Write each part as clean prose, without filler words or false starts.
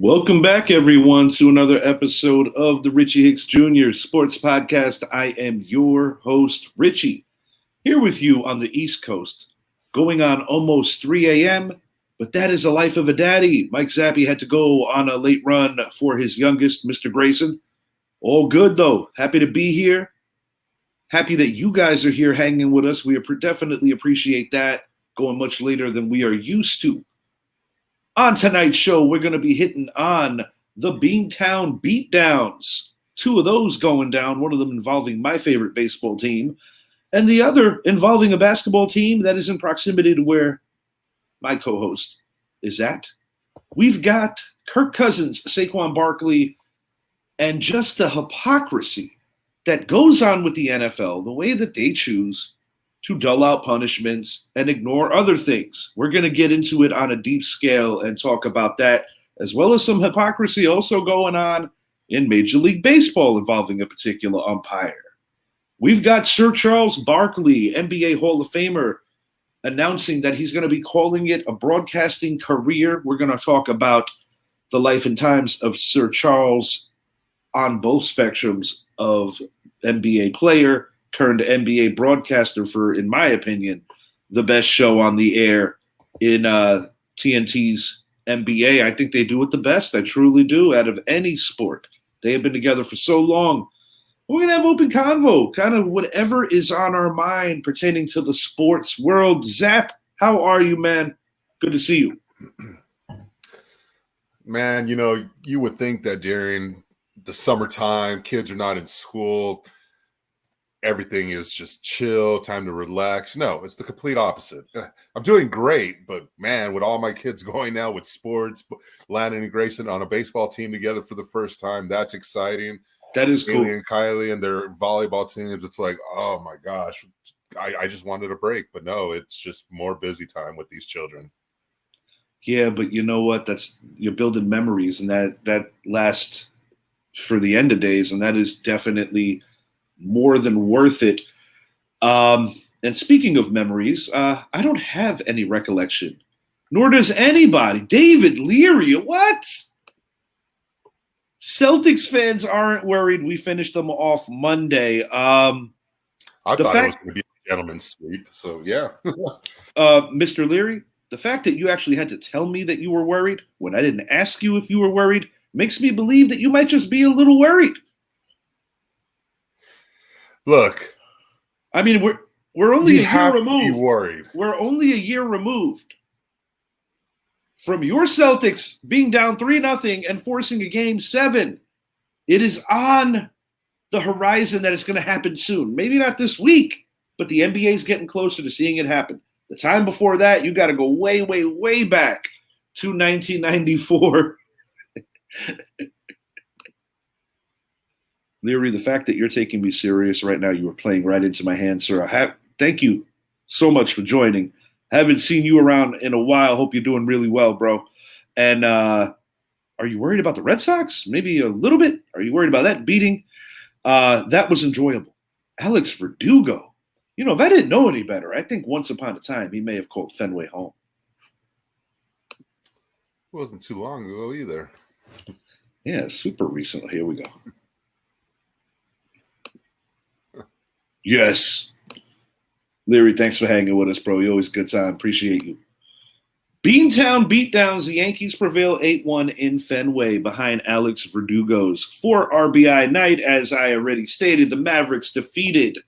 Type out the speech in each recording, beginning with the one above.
Welcome back, everyone, to another episode of the Richie Hicks Jr. Sports Podcast. I am your host, Richie, here with you on the East Coast, going on almost 3 a.m., but that is the life of a daddy. Mike Zappi had to go on a late run for his youngest, Mr. Grayson. All good, though. Happy to be here. Happy that you guys are here hanging with us. We definitely appreciate that, going much later than we are used to. On tonight's show, we're going to be hitting on the Beantown Beatdowns. Two of those going down, one of them involving my favorite baseball team, and the other involving a basketball team that is in proximity to where my co-host is at. We've got Kirk Cousins, Saquon Barkley, and just the hypocrisy that goes on with the NFL, the way that they choose to dull out punishments and ignore other things. We're going to get into it on a deep scale and talk about that, as well as some hypocrisy also going on in Major League Baseball involving a particular umpire. We've got Sir Charles Barkley, NBA Hall of Famer, announcing that he's going to be calling it a broadcasting career. We're going to talk about the life and times of Sir Charles on both spectrums of NBA player turned NBA broadcaster for, in my opinion, the best show on the air in TNT's NBA. I think they do it the best. I truly do, out of any sport. They have been together for so long. We're going to have open convo, kind of whatever is on our mind pertaining to the sports world. Zap, how are you, man? Good to see you. Man, you would think that during the summertime, kids are not in school, everything is just chill, time to relax. No, it's the complete opposite. I'm doing great, but man, with all my kids going now with sports, Landon and Grayson on a baseball team together for the first time, that's exciting. That is cool. And Kylie and their volleyball teams, it's like, oh my gosh, I just wanted a break. But no, it's just more busy time with these children. Yeah, but you know what? You're building memories, and that lasts for the end of days, and that is definitely more than worth it. And speaking of memories, I don't have any recollection, nor does anybody. David Leary, what? Celtics fans aren't worried. We finished them off Monday. I thought it was going to be a gentleman's sweep, so yeah. Mr. Leary, the fact that you actually had to tell me that you were worried when I didn't ask you if you were worried makes me believe that you might just be a little worried. Look, I mean, we're only a year removed. Be worried. We're only a year removed from your Celtics being down 3-0 and forcing a game 7. It is on the horizon that it's going to happen soon. Maybe not this week, but the NBA is getting closer to seeing it happen. The time before that, you got to go way, way, way back to 1994. Leary, the fact that you're taking me serious right now, you are playing right into my hands, sir. Thank you so much for joining. Haven't seen you around in a while. Hope you're doing really well, bro. And are you worried about the Red Sox? Maybe a little bit. Are you worried about that beating? That was enjoyable. Alex Verdugo. If I didn't know any better, I think once upon a time he may have called Fenway home. It wasn't too long ago either. Yeah, super recent. Here we go. Yes. Leary, thanks for hanging with us, bro. You always good time. Appreciate you. Beantown Beatdowns. The Yankees prevail 8-1 in Fenway behind Alex Verdugo's 4 RBI night. As I already stated, the Mavericks defeated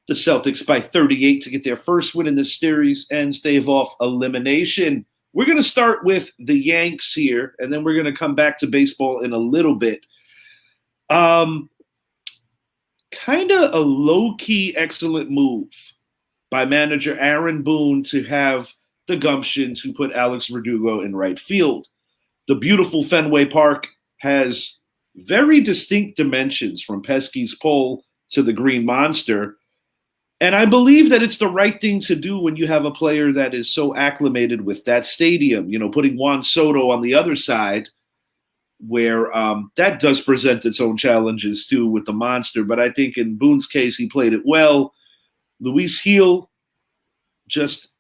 the Celtics by 38 to get their first win in this series and stave off elimination. We're going to start with the Yanks here, and then we're going to come back to baseball in a little bit. Kind of a low-key excellent move by manager Aaron Boone to have the gumption to put Alex Verdugo in right field. The beautiful Fenway Park has very distinct dimensions from Pesky's Pole to the Green Monster. And I believe that it's the right thing to do when you have a player that is so acclimated with that stadium. Putting Juan Soto on the other side, where that does present its own challenges too with the monster. But I think in Boone's case, he played it well. Luis Gil, just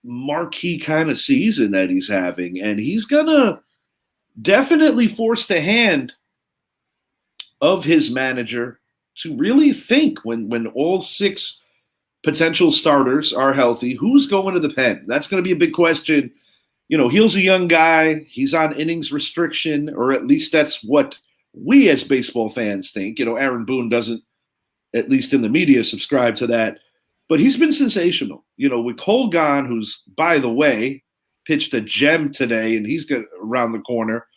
marquee kind of season that he's having. And he's going to definitely forced the hand of his manager to really think when all 6 potential starters are healthy, who's going to the pen? That's going to be a big question. He's a young guy. He's on innings restriction, or at least that's what we as baseball fans think. Aaron Boone doesn't, at least in the media, subscribe to that. But he's been sensational. With Cole gone, who's, by the way, pitched a gem today, and he's got around the corner.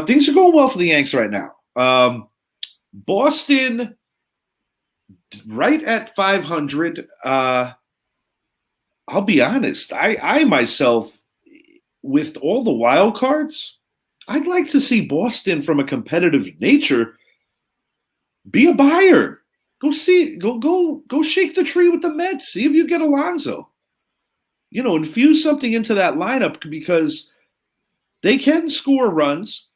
Things are going well for the Yanks right now. Boston, right at 500. I'll be honest. I myself, with all the wild cards, I'd like to see Boston, from a competitive nature, be a buyer. Go shake the tree with the Mets. See if you get Alonso. Infuse something into that lineup, because they can score runs,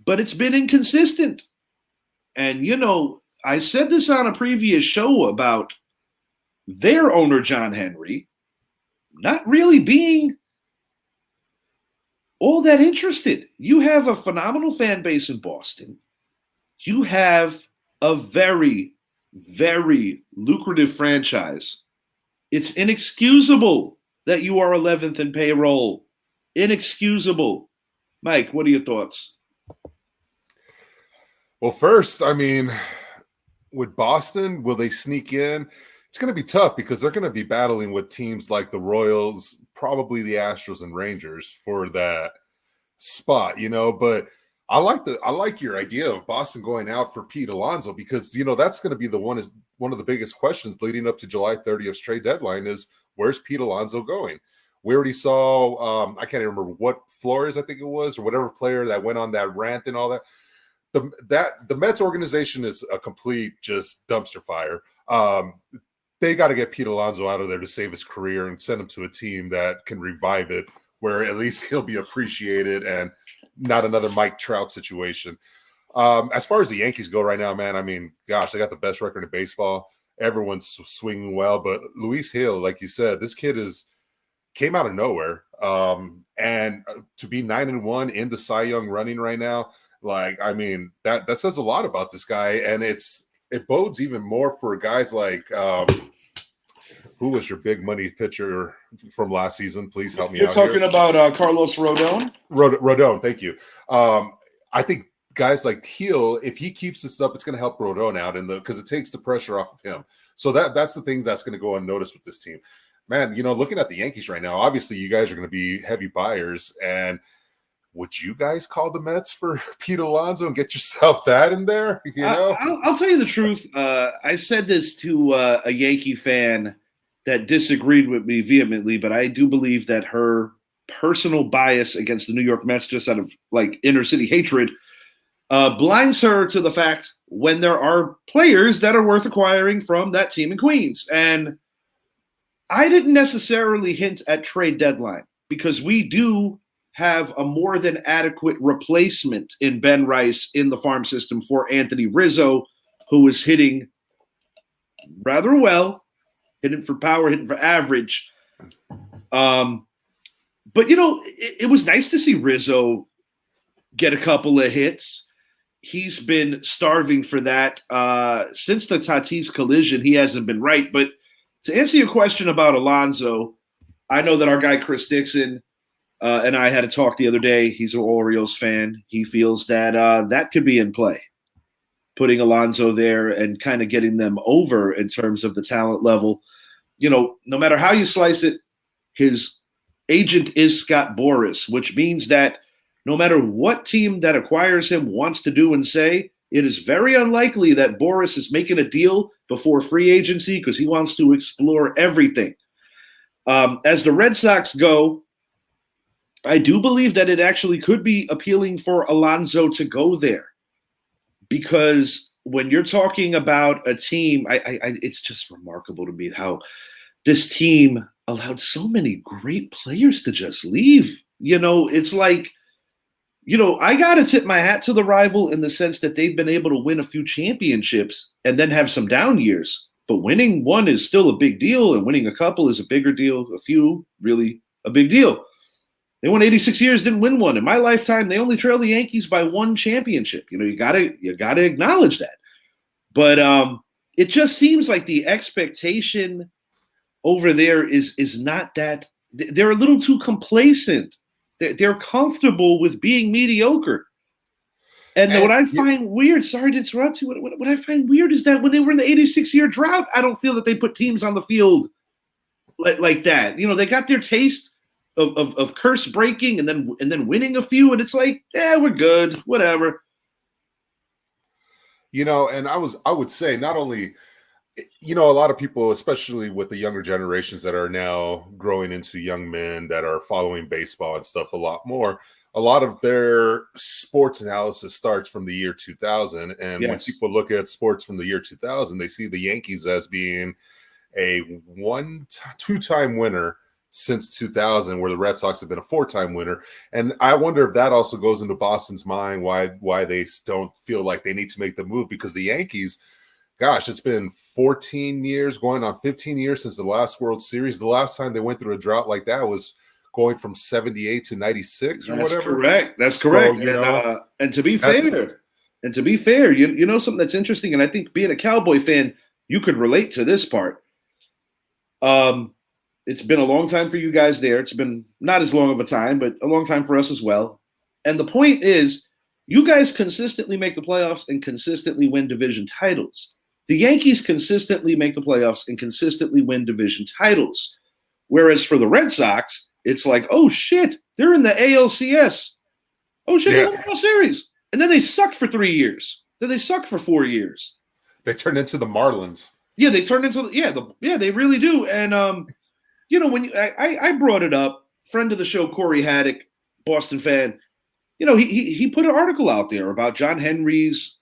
but it's been inconsistent. And, I said this on a previous show about their owner, John Henry, not really being all that interested. You have a phenomenal fan base in Boston. You have a very, very lucrative franchise. It's inexcusable that you are 11th in payroll. Inexcusable. Mike, what are your thoughts? Well, first, with Boston, will they sneak in? It's going to be tough, because they're going to be battling with teams like the Royals, probably the Astros and Rangers for that spot, but I like your idea of Boston going out for Pete Alonso, because that's going to be one of the biggest questions leading up to July 30th trade deadline is, where's Pete Alonso going? We already saw I can't even remember what Flores, I think it was, or whatever player that went on that rant and all that. The Mets organization is a complete just dumpster fire. They got to get Pete Alonso out of there to save his career and send him to a team that can revive it, where at least he'll be appreciated and not another Mike Trout situation. As far as the Yankees go right now, man, gosh, they got the best record in baseball. Everyone's swinging well, but Luis Hill, like you said, this kid came out of nowhere. And to be 9-1 in the Cy Young running right now, that says a lot about this guy, and it bodes even more for guys like who was your big money pitcher from last season? Please help me out. You're talking about Carlos Rodon? Rodon, thank you. I think guys like Hill, if he keeps this up, it's going to help Rodon out because it takes the pressure off of him. So that's the things that's going to go unnoticed with this team. Man, looking at the Yankees right now, obviously you guys are going to be heavy buyers, and would you guys call the Mets for Pete Alonso and get yourself that in there? I'll tell you the truth. I said this to a Yankee fan that disagreed with me vehemently, but I do believe that her personal bias against the New York Mets, just out of inner city hatred, blinds her to the fact when there are players that are worth acquiring from that team in Queens. And I didn't necessarily hint at trade deadline, because we do have a more than adequate replacement in Ben Rice in the farm system for Anthony Rizzo, who is hitting rather well, hitting for power, hitting for average. But, it was nice to see Rizzo get a couple of hits. He's been starving for that. Since the Tatis collision, he hasn't been right. But to answer your question about Alonso, I know that our guy Chris Dixon and I had a talk the other day. He's an Orioles fan. He feels that that could be in play, putting Alonso there and kind of getting them over in terms of the talent level. No matter how you slice it, his agent is Scott Boras, which means that no matter what team that acquires him wants to do and say, it is very unlikely that Boras is making a deal before free agency, because he wants to explore everything. As the Red Sox go, I do believe that it actually could be appealing for Alonso to go there, because when you're talking about a team, it's just remarkable to me how this team allowed so many great players to just leave. It's like, I got to tip my hat to the rival in the sense that they've been able to win a few championships and then have some down years. But winning one is still a big deal, and winning a couple is a bigger deal. A few, really a big deal. They won 86 years, didn't win one. In my lifetime, they only trailed the Yankees by one championship. You gotta acknowledge that. But it just seems like the expectation over there is not that. They're a little too complacent. They're comfortable with being mediocre. And what I find weird, sorry to interrupt you, what I find weird is that when they were in the 86-year drought, I don't feel that they put teams on the field like that. They got their taste of curse breaking and then winning a few, and it's like, yeah, we're good, whatever. And I would say not only, a lot of people, especially with the younger generations that are now growing into young men that are following baseball and stuff a lot more, a lot of their sports analysis starts from the year 2000. And Yes. When people look at sports from the year 2000, they see the Yankees as being a two-time winner since 2000, where the Red Sox have been a four-time winner. And I wonder if that also goes into Boston's mind, why they don't feel like they need to make the move, because the Yankees, gosh, it's been 14 years, going on 15 years since the last World Series. The last time they went through a drought like that was going from 78 to 96 or whatever. That's correct. And to be fair, you know something that's interesting, and I think being a Cowboy fan, you could relate to this part. It's been a long time for you guys there. It's been not as long of a time, but a long time for us as well. And the point is, you guys consistently make the playoffs and consistently win division titles. The Yankees consistently make the playoffs and consistently win division titles. Whereas for the Red Sox, it's like, oh shit, they're in the ALCS. Oh shit, they won the World Series. And then they suck for 3 years. Then they suck for 4 years. They turn into the Marlins. Yeah, they turn into they really do. And when I brought it up, friend of the show Corey Haddock, Boston fan, he put an article out there about John Henry's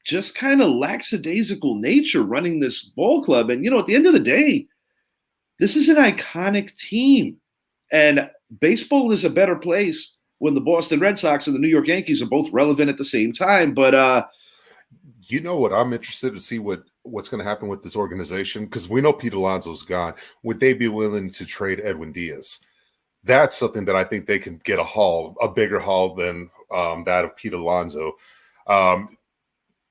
just kind of lackadaisical nature running this ball club. And at the end of the day, this is an iconic team. And baseball is a better place when the Boston Red Sox and the New York Yankees are both relevant at the same time. But what I'm interested to see what's going to happen with this organization, because we know Pete Alonso's gone. Would they be willing to trade Edwin Diaz? That's something that I think they can get a bigger haul than that of Pete Alonso.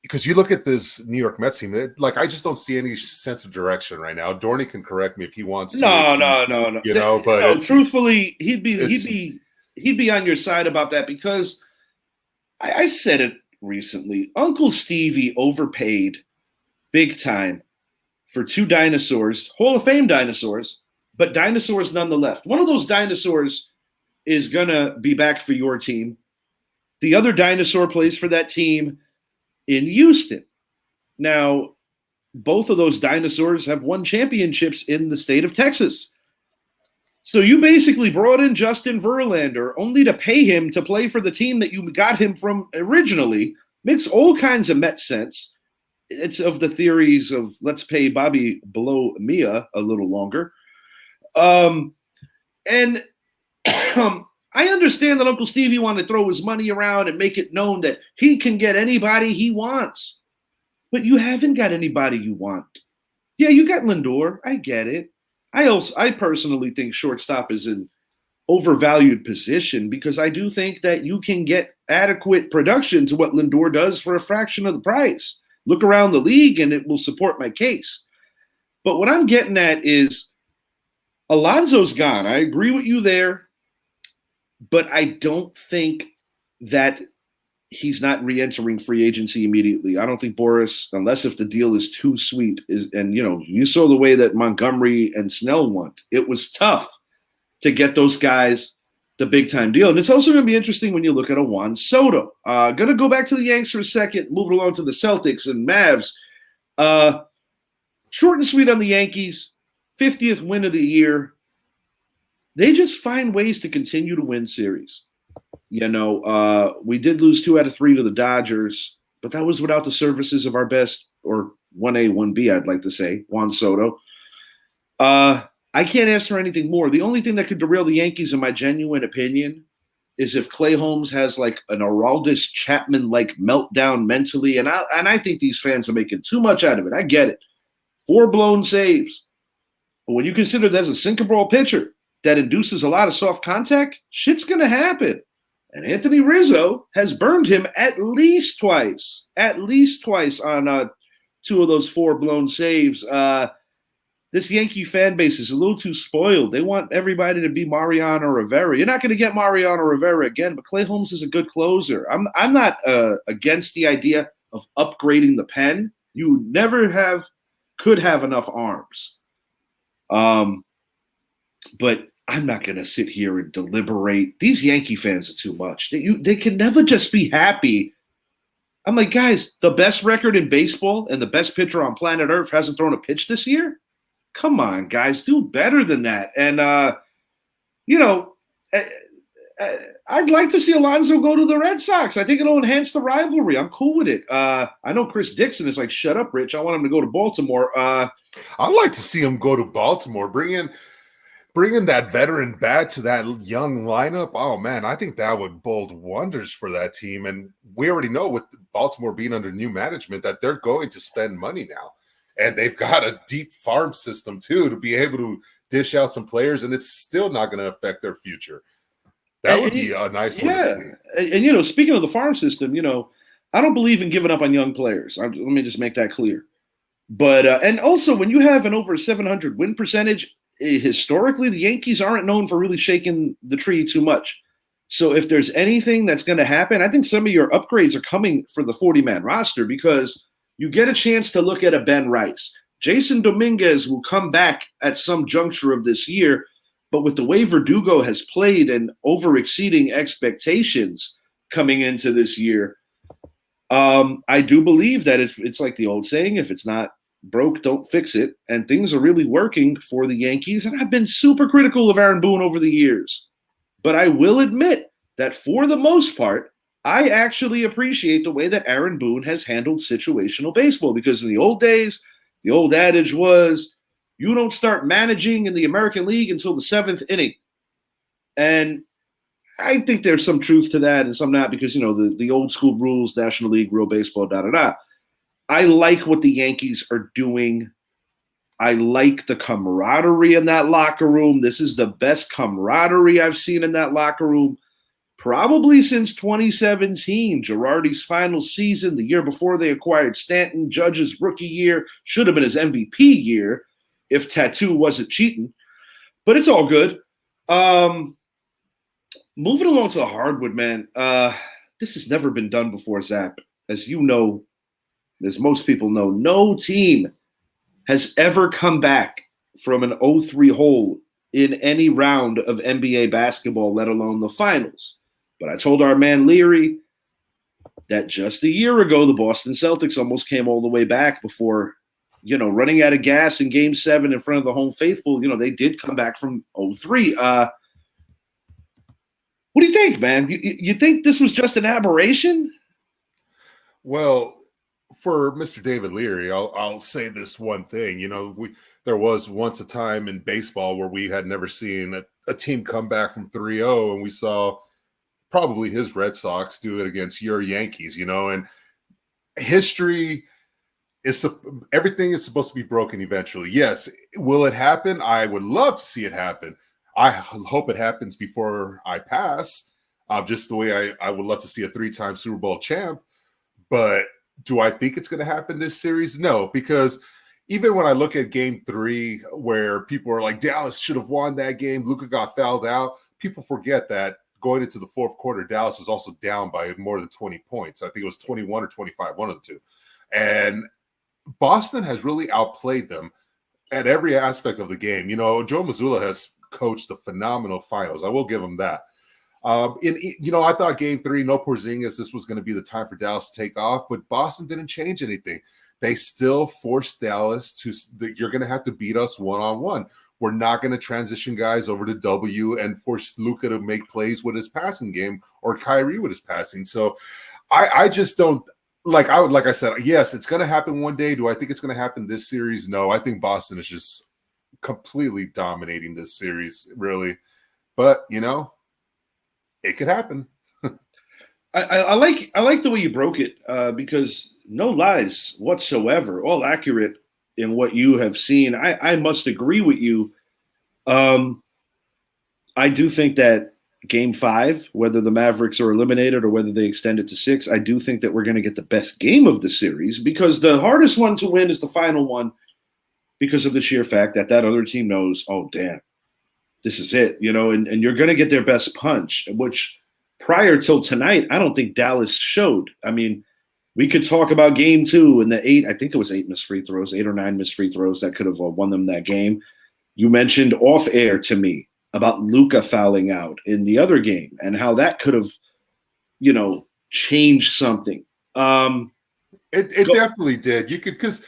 Because you look at this New York Mets team, I just don't see any sense of direction right now. Dorney can correct me if he wants to. No. But truthfully, he'd be on your side about that, because I said it recently. Uncle Stevie overpaid big time for two dinosaurs, Hall of Fame dinosaurs, but dinosaurs nonetheless. One of those dinosaurs is gonna be back for your team. The other dinosaur plays for that team in Houston. Now, both of those dinosaurs have won championships in the state of Texas. So you basically brought in Justin Verlander only to pay him to play for the team that you got him from originally. Makes all kinds of Met sense. It's of the theories of let's pay Bobby below Mia a little longer. And I understand that Uncle Stevie wanted to throw his money around and make it known that he can get anybody he wants. But you haven't got anybody you want. Yeah, you got Lindor. I get it. I personally think shortstop is an overvalued position, because I do think that you can get adequate production to what Lindor does for a fraction of the price. Look around the league and it will support my case. But what I'm getting at is Alonso's gone. I agree with you there, but I don't think that he's not re-entering free agency immediately. I don't think Boris, unless if the deal is too sweet, you saw the way that Montgomery and Snell went. It was tough to get those guys the big time deal. And it's also going to be interesting when you look at a Juan Soto. Going to go back to the Yanks for a second, moving along to the Celtics and Mavs. Short and sweet on the Yankees, 50th win of the year. They just find ways to continue to win series. We did lose 2 out of 3 to the Dodgers, but that was without the services of our best, or 1A, 1B, I'd like to say, Juan Soto. I can't ask for anything more. The only thing that could derail the Yankees, in my genuine opinion, is if Clay Holmes has like an Aroldis Chapman-like meltdown mentally, and I think these fans are making too much out of it. I get it. 4 blown saves. But when you consider that as a sinker ball pitcher, that induces a lot of soft contact, shit's going to happen. And Anthony Rizzo has burned him at least twice on two of those 4 blown saves. This Yankee fan base is a little too spoiled. They want everybody to be Mariano Rivera. You're not going to get Mariano Rivera again, but Clay Holmes is a good closer. I'm not against the idea of upgrading the pen. You never could have enough arms. But I'm not going to sit here and deliberate. These Yankee fans are too much. They can never just be happy. I'm like, guys, the best record in baseball and the best pitcher on planet Earth hasn't thrown a pitch this year? Come on, guys, do better than that. And, I'd like to see Alonso go to the Red Sox. I think it'll enhance the rivalry. I'm cool with it. I know Chris Dixon is like, shut up, Rich. I want him to go to Baltimore. I'd like to see him go to Baltimore. Bring in that veteran bat to that young lineup. Oh, man, I think that would bode wonders for that team. And we already know with Baltimore being under new management that they're going to spend money now. And they've got a deep farm system, too, to be able to dish out some players, and it's still not going to affect their future. That would be a nice one. Yeah. And, speaking of the farm system, I don't believe in giving up on young players. Let me just make that clear. But and also, when you have an over 700 win percentage, historically, the Yankees aren't known for really shaking the tree too much. So if there's anything that's going to happen, I think some of your upgrades are coming for the 40-man roster because you get a chance to look at a Ben Rice. Jason Dominguez will come back at some juncture of this year, but with the way Verdugo has played and over-exceeding expectations coming into this year, I do believe that it's like the old saying, if it's not broke, don't fix it. And things are really working for the Yankees. And I've been super critical of Aaron Boone over the years. But I will admit that for the most part, I actually appreciate the way that Aaron Boone has handled situational baseball, because in the old days, the old adage was, you don't start managing in the American League until the 7th inning. And I think there's some truth to that and some not, because, the old school rules, National League, real baseball, da-da-da. I like what the Yankees are doing. I like the camaraderie in that locker room. This is the best camaraderie I've seen in that locker room probably since 2017, Girardi's final season, the year before they acquired Stanton. Judge's rookie year should have been his MVP year if Tattoo wasn't cheating. But it's all good. Moving along to the hardwood, man. This has never been done before, Zap. As you know, as most people know, no team has ever come back from an 0-3 hole in any round of NBA basketball, let alone the finals. But I told our man Leary that just a year ago, the Boston Celtics almost came all the way back before, running out of gas in Game 7 in front of the home faithful. They did come back from 0-3. What do you think, man? You think this was just an aberration? Well, for Mr. David Leary, I'll say this one thing. There was once a time in baseball where we had never seen a team come back from 3-0, and we saw probably his Red Sox do it against your Yankees, and history is, everything is supposed to be broken eventually. Yes. Will it happen? I would love to see it happen. I hope it happens before I pass, just the way I would love to see a 3-time Super Bowl champ. But do I think it's going to happen this series? No, because even when I look at Game 3, where people are like, Dallas should have won that game, Luka got fouled out, people forget that going into the fourth quarter, Dallas was also down by more than 20 points. I think it was 21 or 25, one of the two. And Boston has really outplayed them at every aspect of the game. Joe Mazzulla has coached a phenomenal finals. I will give him that. I thought Game 3, no Porzingis, this was going to be the time for Dallas to take off, but Boston didn't change anything. They still forced Dallas you're going to have to beat us one-on-one. We're not going to transition guys over to W and force Luka to make plays with his passing game or Kyrie with his passing. So I just don't, like I said, yes, it's going to happen one day. Do I think it's going to happen this series? No, I think Boston is just completely dominating this series, really. But, it could happen. I like the way you broke it because no lies whatsoever, all accurate in what you have seen. I must agree with you. I do think that game 5, whether the Mavericks are eliminated or whether they extend it to 6, I do think that we're going to get the best game of the series, because the hardest one to win is the final one, because of the sheer fact that that other team knows, oh, damn, this is it, and you're going to get their best punch, which prior till tonight, I don't think Dallas showed. I mean, we could talk about game 2 and the 8, I think it was 8 missed free throws, 8 or 9 missed free throws that could have won them that game. You mentioned off air to me about Luka fouling out in the other game and how that could have, changed something. It definitely did. You could, because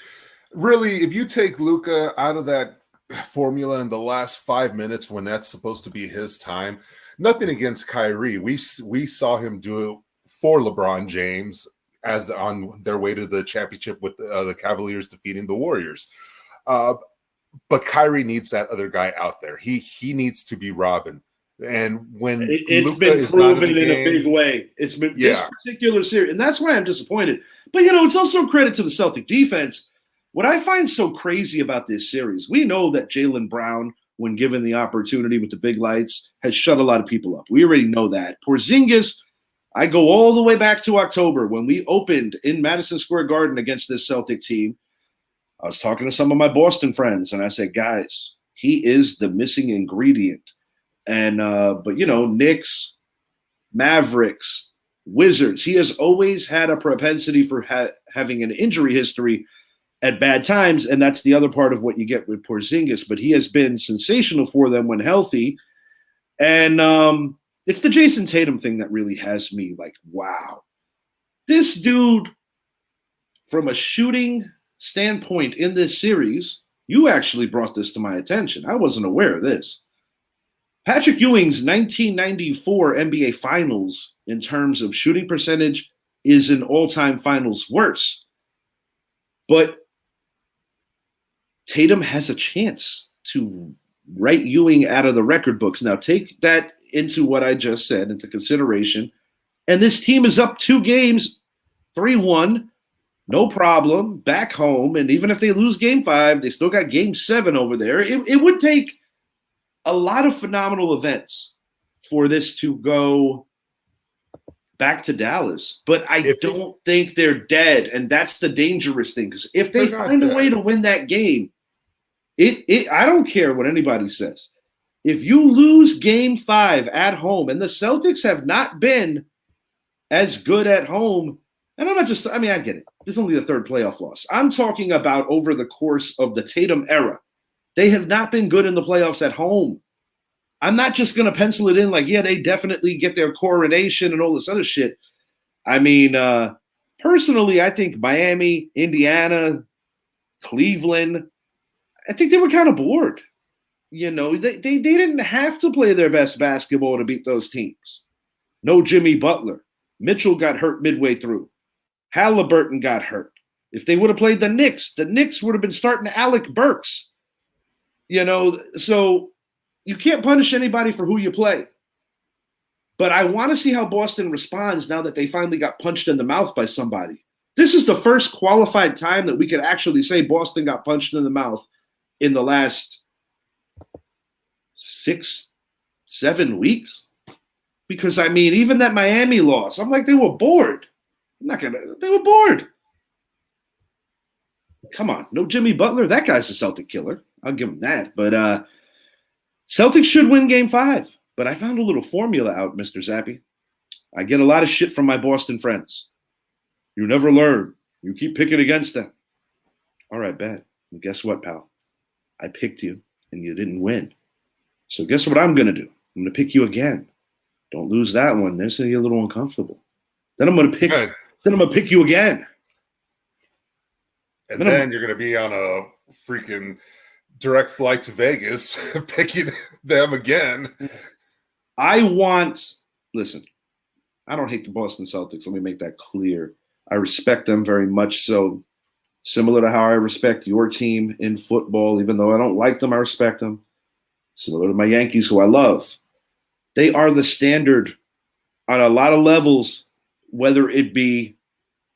really, if you take Luka out of that formula in the last 5 minutes when that's supposed to be his time, nothing against Kyrie. We saw him do it for LeBron James as on their way to the championship with the Cavaliers defeating the Warriors. But Kyrie needs that other guy out there. He needs to be Robin. And when it's Luka been is proven not in a big way. It's been this particular series, and that's why I'm disappointed. But it's also credit to the Celtic defense. What I find so crazy about this series, we know that Jaylen Brown, when given the opportunity with the big lights, has shut a lot of people up. We already know that. Porzingis, I go all the way back to October when we opened in Madison Square Garden against this Celtic team. I was talking to some of my Boston friends, and I said, guys, he is the missing ingredient. And but Knicks, Mavericks, Wizards, he has always had a propensity for having an injury history at bad times, and that's the other part of what you get with Porzingis. But he has been sensational for them when healthy. And it's the Jason Tatum thing that really has me like, wow. This dude, from a shooting standpoint in this series, you actually brought this to my attention. I wasn't aware of this. Patrick Ewing's 1994 NBA Finals in terms of shooting percentage is an all-time finals worse. But Tatum has a chance to write Ewing out of the record books. Now take that into what I just said into consideration. And this team is up 2 games, 3-1. No problem, back home. And even if they lose game 5, they still got game 7 over there. It would take a lot of phenomenal events for this to go back to Dallas. But I don't think they're dead. And that's the dangerous thing. Because if they find a way to win that game, I don't care what anybody says. If you lose game 5 at home, and the Celtics have not been as good at home, and I get it. This is only the 3rd playoff loss. I'm talking about over the course of the Tatum era. They have not been good in the playoffs at home. I'm not just going to pencil it in like, yeah, they definitely get their coronation and all this other shit. I mean, personally, I think Miami, Indiana, Cleveland, I think they were kind of bored. They didn't have to play their best basketball to beat those teams. No Jimmy Butler. Mitchell got hurt midway through. Halliburton got hurt. If they would have played the Knicks would have been starting Alec Burks. So you can't punish anybody for who you play. But I want to see how Boston responds now that they finally got punched in the mouth by somebody. This is the first qualified time that we could actually say Boston got punched in the mouth in the last 6-7 weeks. Because, even that Miami loss, I'm like, they were bored. They were bored. Come on, no Jimmy Butler. That guy's a Celtic killer. I'll give him that. But Celtics should win game 5. But I found a little formula out, Mr. Zappi. I get a lot of shit from my Boston friends. You never learn. You keep picking against them. All right, bad. And guess what, pal? I picked you, and you didn't win. So guess what I'm going to do? I'm going to pick you again. Don't lose that one. They're going to get a little uncomfortable. Then I'm going to pick. Good. Then I'm going to pick you again. And then you're going to be on a freaking direct flight to Vegas, picking them again. Listen, I don't hate the Boston Celtics. Let me make that clear. I respect them very much so. Similar to how I respect your team in football, even though I don't like them, I respect them. Similar to my Yankees, who I love. They are the standard on a lot of levels, whether it be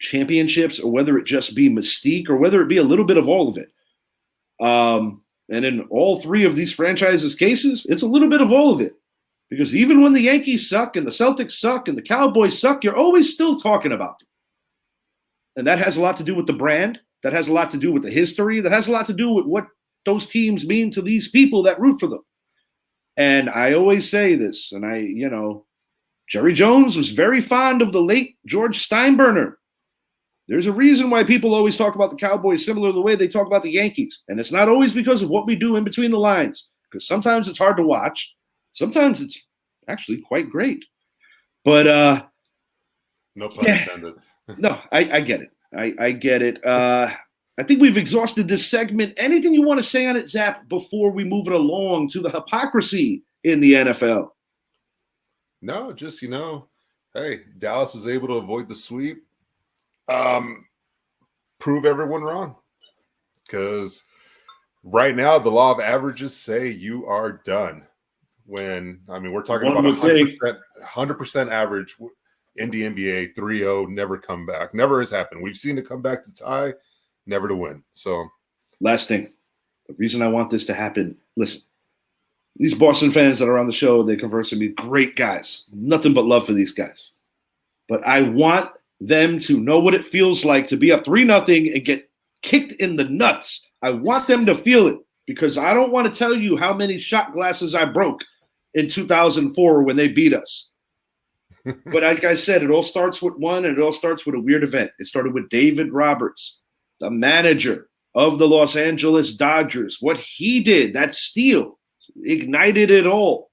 championships or whether it just be mystique or whether it be a little bit of all of it. And in all 3 of these franchises' cases, it's a little bit of all of it. Because even when the Yankees suck and the Celtics suck and the Cowboys suck, you're always still talking about them. And that has a lot to do with the brand. That has a lot to do with the history. That has a lot to do with what those teams mean to these people that root for them. And I always say this, and Jerry Jones was very fond of the late George Steinbrenner. There's a reason why people always talk about the Cowboys similar to the way they talk about the Yankees. And it's not always because of what we do in between the lines, because sometimes it's hard to watch. Sometimes it's actually quite great. But no pun intended. No, I get it. I get it. I think we've exhausted this segment. Anything you want to say on it, Zap, before we move it along to the hypocrisy in the NFL? No, just, hey, Dallas was able to avoid the sweep. Prove everyone wrong. Because right now, the law of averages say you are done. When, we're talking about 100% average in the NBA, 3-0, never come back. Never has happened. We've seen it come back to tie, never to win. So, last thing, the reason I want this to happen, listen, these Boston fans that are on the show, they converse with me, great guys. Nothing but love for these guys. But I want them to know what it feels like to be up 3-0 and get kicked in the nuts. I want them to feel it, because I don't want to tell you how many shot glasses I broke in 2004 when they beat us. But like I said, it all starts with one, and it all starts with a weird event. It started with David Roberts, the manager of the Los Angeles Dodgers. What he did, that steal, ignited it all.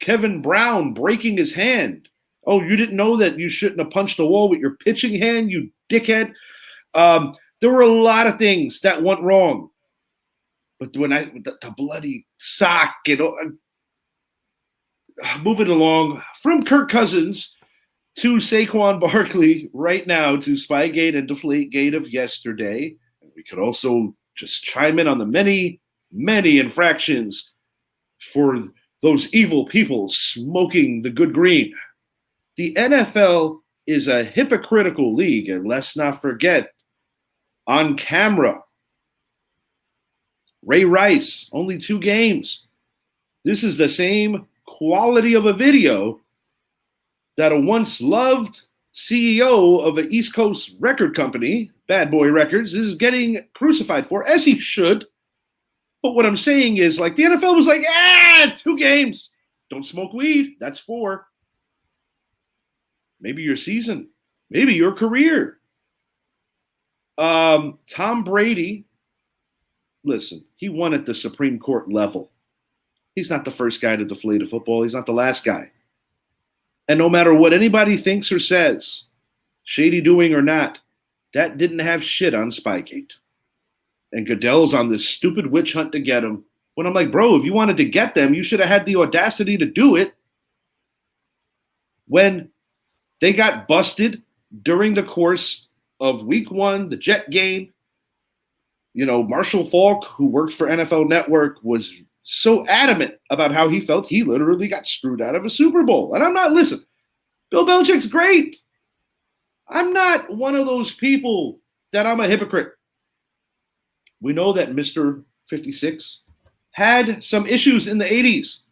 Kevin Brown breaking his hand. Oh, you didn't know that you shouldn't have punched the wall with your pitching hand, you dickhead. There were a lot of things that went wrong. But when the bloody sock, moving along from Kirk Cousins to Saquon Barkley right now to Spygate and Deflategate of yesterday. We could also just chime in on the many, many infractions for those evil people smoking the good green. The NFL is a hypocritical league, and let's not forget, on camera, Ray Rice, only 2 games. This is the same quality of a video that a once loved CEO of an East Coast record company, Bad Boy Records, is getting crucified for, as he should. But what I'm saying is, the NFL was like, 2 games. Don't smoke weed. That's 4. Maybe your season. Maybe your career. Tom Brady, listen, he won at the Supreme Court level. He's not the first guy to deflate a football. He's not the last guy. And no matter what anybody thinks or says, shady doing or not, that didn't have shit on Spygate. And Goodell's on this stupid witch hunt to get him. When I'm like, bro, if you wanted to get them, you should have had the audacity to do it. When they got busted during the course of week 1, the Jet game, Marshall Faulk, who worked for NFL Network, was so adamant about how he felt he literally got screwed out of a Super Bowl. And I'm not, listen, Bill Belichick's great. I'm not one of those people that I'm a hypocrite. We know that Mr. 56 had some issues in the 80s.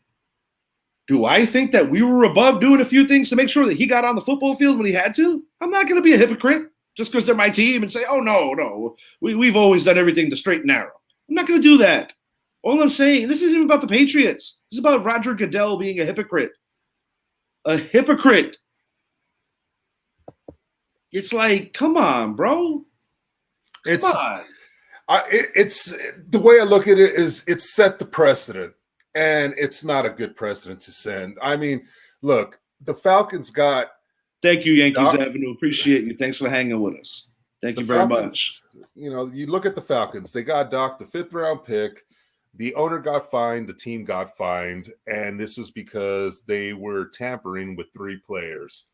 Do I think that we were above doing a few things to make sure that he got on the football field when he had to? I'm not going to be a hypocrite just because they're my team and say, oh, no, we've always done everything the straight and narrow. I'm not going to do that. All I'm saying, this isn't even about the Patriots. This is about Roger Goodell being a hypocrite. A hypocrite. It's like, come on, bro. Come on. It's the way I look at it is it's set the precedent, and it's not a good precedent to send. Look, the Falcons got. Thank you, Yankees Avenue. Appreciate you. Thanks for hanging with us. Thank you very much. You look at the Falcons. They got Doc, the 5th round pick. The owner got fined. The team got fined, and this was because they were tampering with 3 players.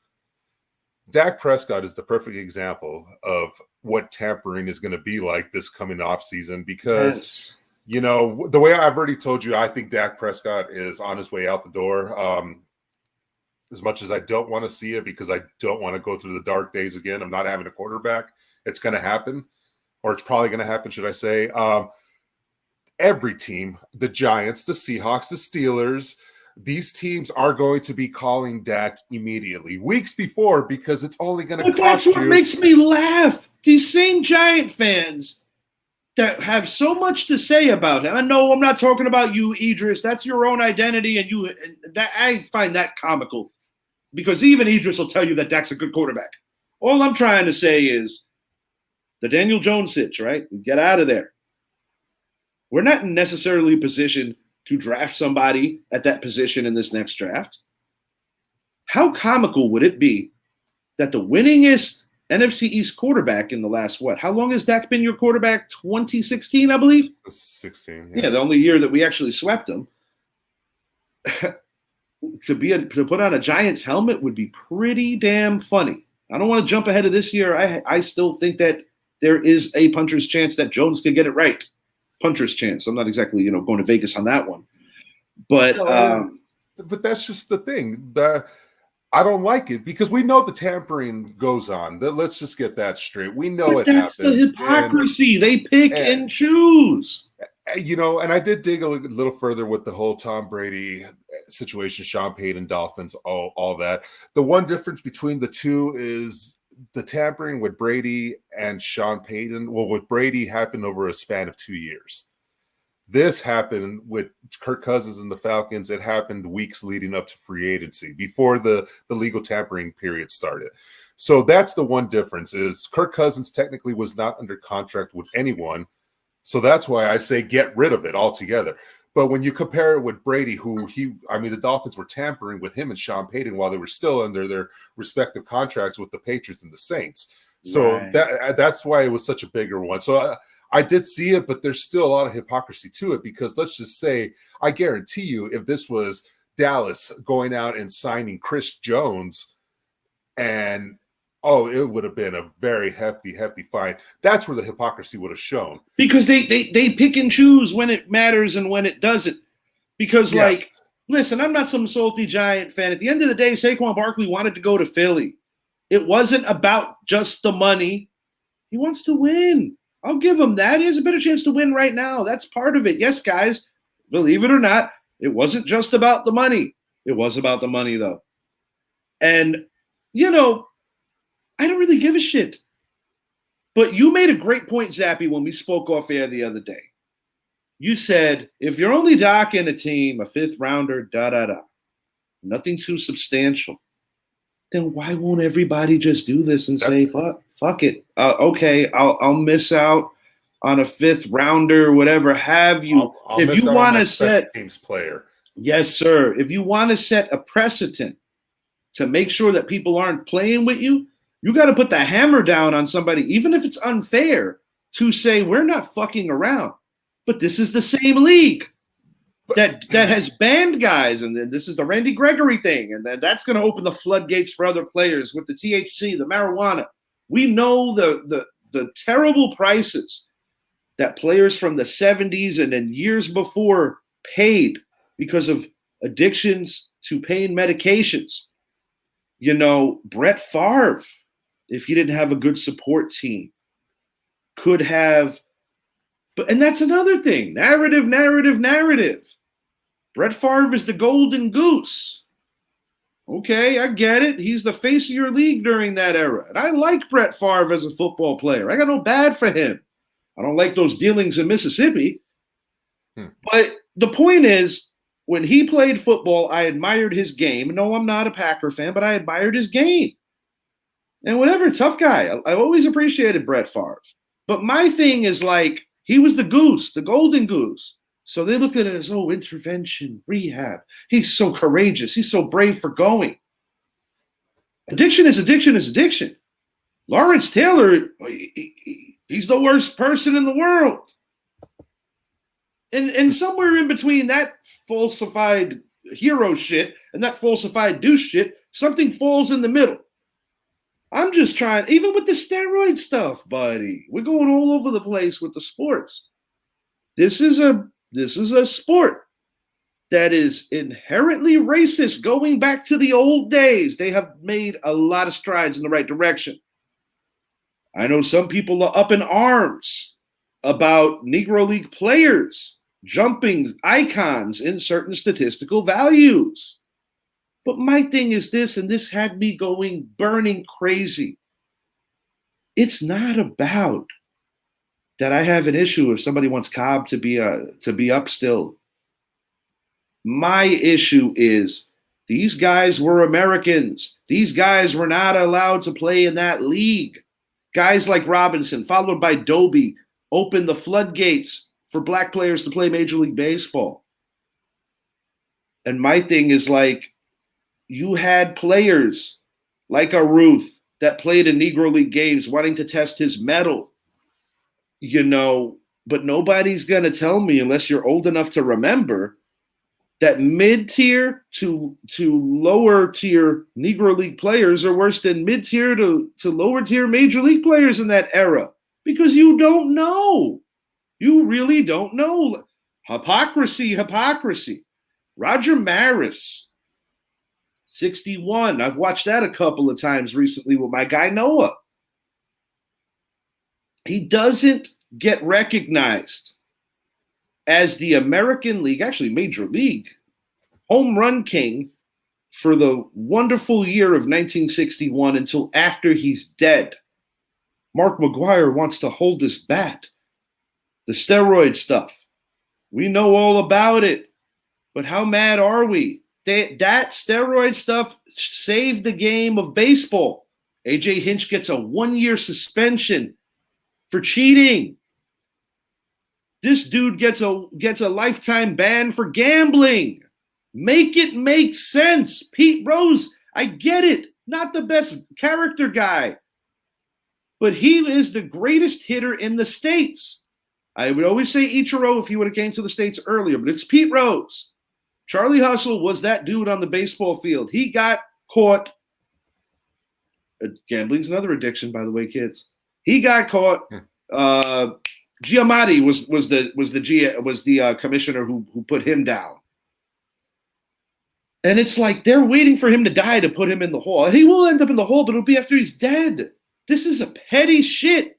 Dak Prescott is the perfect example of what tampering is going to be like this coming off season because, the way I've already told you, I think Dak Prescott is on his way out the door. As much as I don't want to see it because I don't want to go through the dark days again of not having a quarterback, it's going to happen, or it's probably going to happen, should I say. Every team, the Giants, the Seahawks, the Steelers, these teams are going to be calling Dak immediately, weeks before, because it's only going to But that's cost what you. makes me laugh. These same Giant fans that have so much to say about him. I know I'm not talking about you, Idris. That's your own identity, and that I find that comical because even Idris will tell you that Dak's a good quarterback. All I'm trying to say is the Daniel Jones sitch, right? Get out of there. We're not necessarily positioned to draft somebody at that position in this next draft. How comical would it be that the winningest NFC East quarterback in the last what? How long has Dak been your quarterback? 2016, I believe. 16. Yeah, the only year that we actually swept him. to put on a Giants helmet would be pretty damn funny. I don't want to jump ahead of this year. I still think that there is a puncher's chance that Jones could get it right. Puncher's chance. I'm not exactly going to Vegas on that one, but but that's just the thing. I don't like it because we know the tampering goes on. Let's just get that straight. We know it happens. That's the hypocrisy. They pick and choose. And I did dig a little further with the whole Tom Brady situation, Sean Payton, Dolphins, all that. The one difference between the two is the tampering with Brady and Sean Payton. Well, with Brady happened over a span of 2 years. This happened with Kirk Cousins and the Falcons. It happened weeks leading up to free agency before the legal tampering period started. So that's the one difference is Kirk Cousins technically was not under contract with anyone. So that's why I say get rid of it altogether. But when you compare it with Brady, the Dolphins were tampering with him and Sean Payton while they were still under their respective contracts with the Patriots and the Saints. So that's why it was such a bigger one. So I did see it, but there's still a lot of hypocrisy to it because let's just say, I guarantee you, if this was Dallas going out and signing Chris Jones and it would have been a very hefty fine. That's where the hypocrisy would have shown. Because they pick and choose when it matters and when it doesn't. Because, listen, I'm not some salty Giant fan. At the end of the day, Saquon Barkley wanted to go to Philly. It wasn't about just the money. He wants to win. I'll give him that. He has a better chance to win right now. That's part of it. Yes, guys, believe it or not, it wasn't just about the money. It was about the money, though. And, I don't really give a shit. But you made a great point, Zappy, when we spoke off air the other day. You said, if you're only docking a team, a fifth rounder, nothing too substantial, then why won't everybody just do this and say, fuck it. Okay, I'll miss out on a fifth rounder, whatever have you. If you want to set teams player. Yes, sir. If you want to set a precedent to make sure that people aren't playing with you, you got to put the hammer down on somebody, even if it's unfair, to say we're not fucking around. But this is the same league that has banned guys, and this is the Randy Gregory thing, and then that's going to open the floodgates for other players with the THC, the marijuana. We know the terrible prices that players from the 70s and then years before paid because of addictions to pain medications. Brett Favre, if he didn't have a good support team, could have. And that's another thing. Narrative. Brett Favre is the golden goose. Okay, I get it. He's the face of your league during that era. And I like Brett Favre as a football player. I got no bad for him. I don't like those dealings in Mississippi. But the point is, when he played football, I admired his game. No, I'm not a Packer fan, but I admired his game. And whatever, tough guy. I always appreciated Brett Favre. But my thing is he was the goose, the golden goose. So they looked at it as, intervention, rehab. He's so courageous. He's so brave for going. Addiction is addiction. Lawrence Taylor, he's the worst person in the world. And somewhere in between that falsified hero shit and that falsified douche shit, something falls in the middle. I'm just trying, even with the steroid stuff, buddy, we're going all over the place with the sports. This is a sport that is inherently racist. Going back to the old days, they have made a lot of strides in the right direction. I know some people are up in arms about Negro League players jumping icons in certain statistical values. But my thing is this, and this had me going burning crazy. It's not about that I have an issue if somebody wants Cobb to be up still. My issue is these guys were Americans. These guys were not allowed to play in that league. Guys like Robinson, followed by Doby, opened the floodgates for black players to play Major League Baseball. And my thing is like, you had players like a Ruth that played in Negro League games wanting to test his mettle, but nobody's going to tell me, unless you're old enough to remember, that mid-tier to lower-tier Negro League players are worse than mid-tier to lower-tier Major League players in that era. Because you don't know. You really don't know. Hypocrisy. Roger Maris, 61. I've watched that a couple of times recently with my guy Noah. He doesn't get recognized as the American League, actually Major League, home run king for the wonderful year of 1961 until after he's dead. Mark McGwire wants to hold his bat. The steroid stuff. We know all about it. But how mad are we? That steroid stuff saved the game of baseball. A.J. Hinch gets a 1-year suspension for cheating. This dude gets a lifetime ban for gambling. Make it make sense. Pete Rose, I get it. Not the best character guy. But he is the greatest hitter in the States. I would always say Ichiro if he would have came to the States earlier, but it's Pete Rose. Charlie Hustle was that dude on the baseball field. He got caught. Gambling's another addiction, by the way, kids. He got caught. Giamatti was the commissioner who put him down. And it's like they're waiting for him to die to put him in the hole. He will end up in the hole, but it'll be after he's dead. This is a petty shit.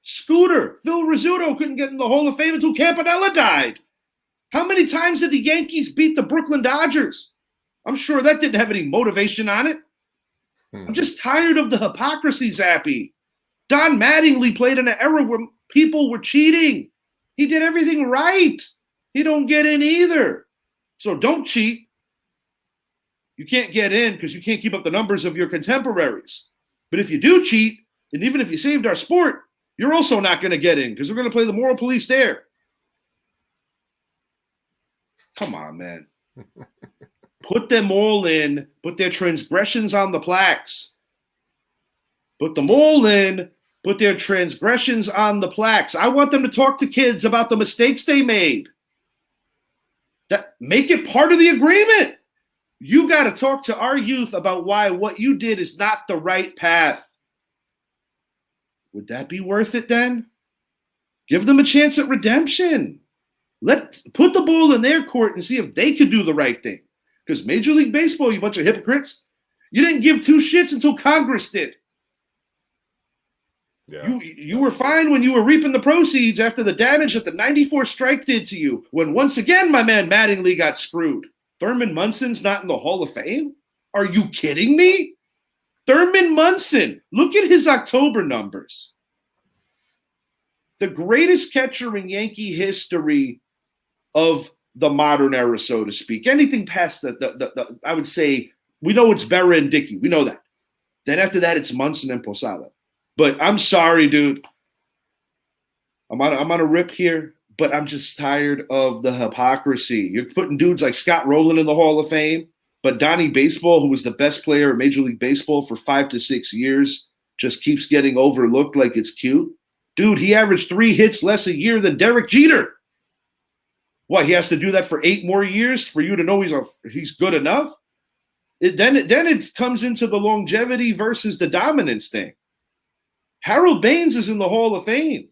Scooter, Phil Rizzuto couldn't get in the Hall of Fame until Campanella died. How many times did the Yankees beat the Brooklyn Dodgers? I'm sure that didn't have any motivation on it. I'm just tired of the hypocrisy, Zappy. Don Mattingly played in an era where people were cheating. He did everything right. He don't get in either. So don't cheat. You can't get in because you can't keep up the numbers of your contemporaries. But if you do cheat, and even if you saved our sport, you're also not going to get in because we're going to play the moral police there. Come on, man. Put them all in. Put their transgressions on the plaques. Put them all in. Put their transgressions on the plaques. I want them to talk to kids about the mistakes they made. Make it part of the agreement. You got to talk to our youth about why what you did is not the right path. Would that be worth it then? Give them a chance at redemption. Put the ball in their court and see if they could do the right thing. Because Major League Baseball, you bunch of hypocrites, you didn't give two shits until Congress did. Yeah. You were fine when you were reaping the proceeds after the damage that the 94 strike did to you, when once again my man Mattingly got screwed. Thurman Munson's not in the Hall of Fame? Are you kidding me? Thurman Munson, look at his October numbers. The greatest catcher in Yankee history of the modern era, so to speak. Anything past the I would say, we know it's Berra and Dickey. We know that. Then after that, it's Munson and Posada. But I'm sorry, dude. I'm on a rip here, but I'm just tired of the hypocrisy. You're putting dudes like Scott Rowland in the Hall of Fame, but Donnie Baseball, who was the best player in Major League Baseball for 5 to 6 years, just keeps getting overlooked like it's cute. Dude, he averaged 3 hits less a year than Derek Jeter. What, he has to do that for 8 more years for you to know he's good enough? Then it comes into the longevity versus the dominance thing. Harold Baines is in the Hall of Fame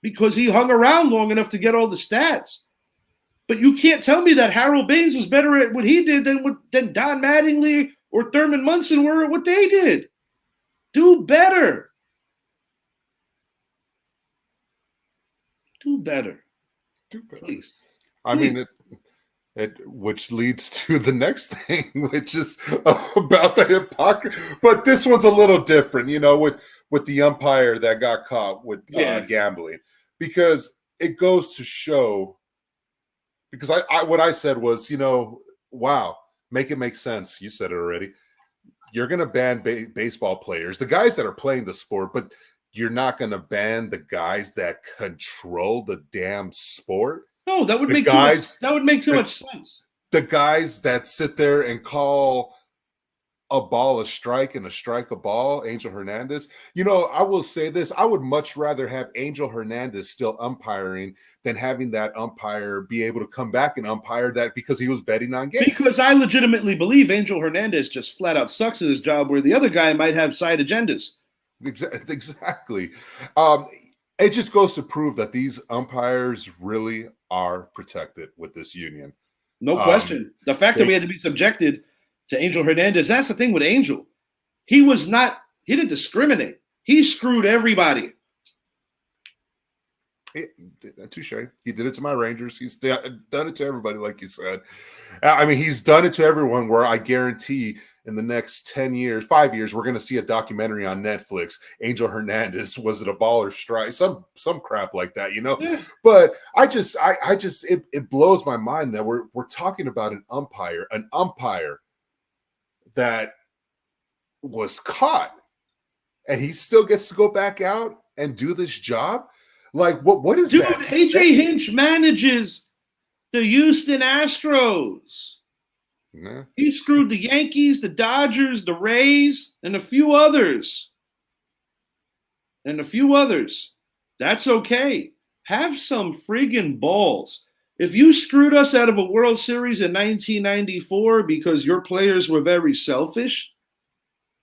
because he hung around long enough to get all the stats. But you can't tell me that Harold Baines was better at what he did than Don Mattingly or Thurman Munson were at what they did. Do better. Do better. Please. I mean, it which leads to the next thing, which is about the hypocrisy. But this one's a little different, with the umpire that got caught with gambling, because it goes to show. Because I what I said was, wow, make it make sense. You said it already. You're going to ban baseball players, the guys that are playing the sport, but you're not going to ban the guys that control the damn sport. No, that would make too much sense. The guys that sit there and call a ball a strike and a strike a ball, Angel Hernandez. I will say this. I would much rather have Angel Hernandez still umpiring than having that umpire be able to come back and umpire that because he was betting on games. Because I legitimately believe Angel Hernandez just flat out sucks at his job, where the other guy might have side agendas. Exactly. It just goes to prove that these umpires really are protected with this union. No question. The fact that we had to be subjected to Angel Hernandez, that's the thing with Angel. He didn't discriminate. He screwed everybody. Touche. He did it to my Rangers. He's done it to everybody, like you said. I mean, he's done it to everyone, where I guarantee in the next 10 years, 5 years, we're going to see a documentary on Netflix. Angel Hernandez, was it a ball or strike? Some crap like that, Yeah. But it blows my mind that we're talking about an umpire that was caught, and he still gets to go back out and do this job. Like, what is that? Dude, AJ Hinch manages the Houston Astros. Nah. He screwed the Yankees, the Dodgers, the Rays, and a few others. That's okay. Have some friggin' balls. If you screwed us out of a World Series in 1994 because your players were very selfish,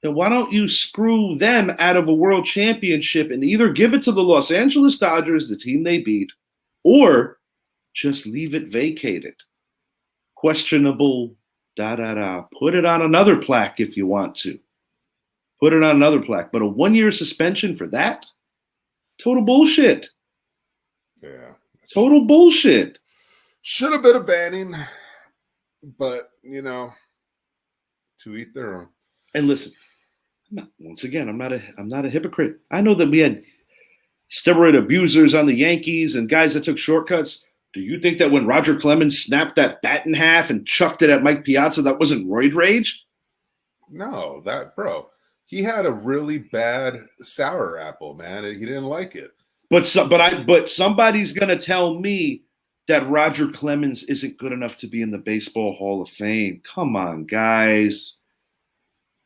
then why don't you screw them out of a world championship and either give it to the Los Angeles Dodgers, the team they beat, or just leave it vacated? Questionable, Put it on another plaque if you want to. Put it on another plaque. But a 1-year suspension for that? Total bullshit. Yeah. Total bullshit. Should have been a banning, but, to eat their own. And listen, I'm not a hypocrite. I know that we had steroid abusers on the Yankees and guys that took shortcuts. Do you think that when Roger Clemens snapped that bat in half and chucked it at Mike Piazza, that wasn't roid rage? No, he had a really bad sour apple, man. He didn't like it. But somebody's gonna tell me that Roger Clemens isn't good enough to be in the Baseball Hall of Fame. Come on, guys.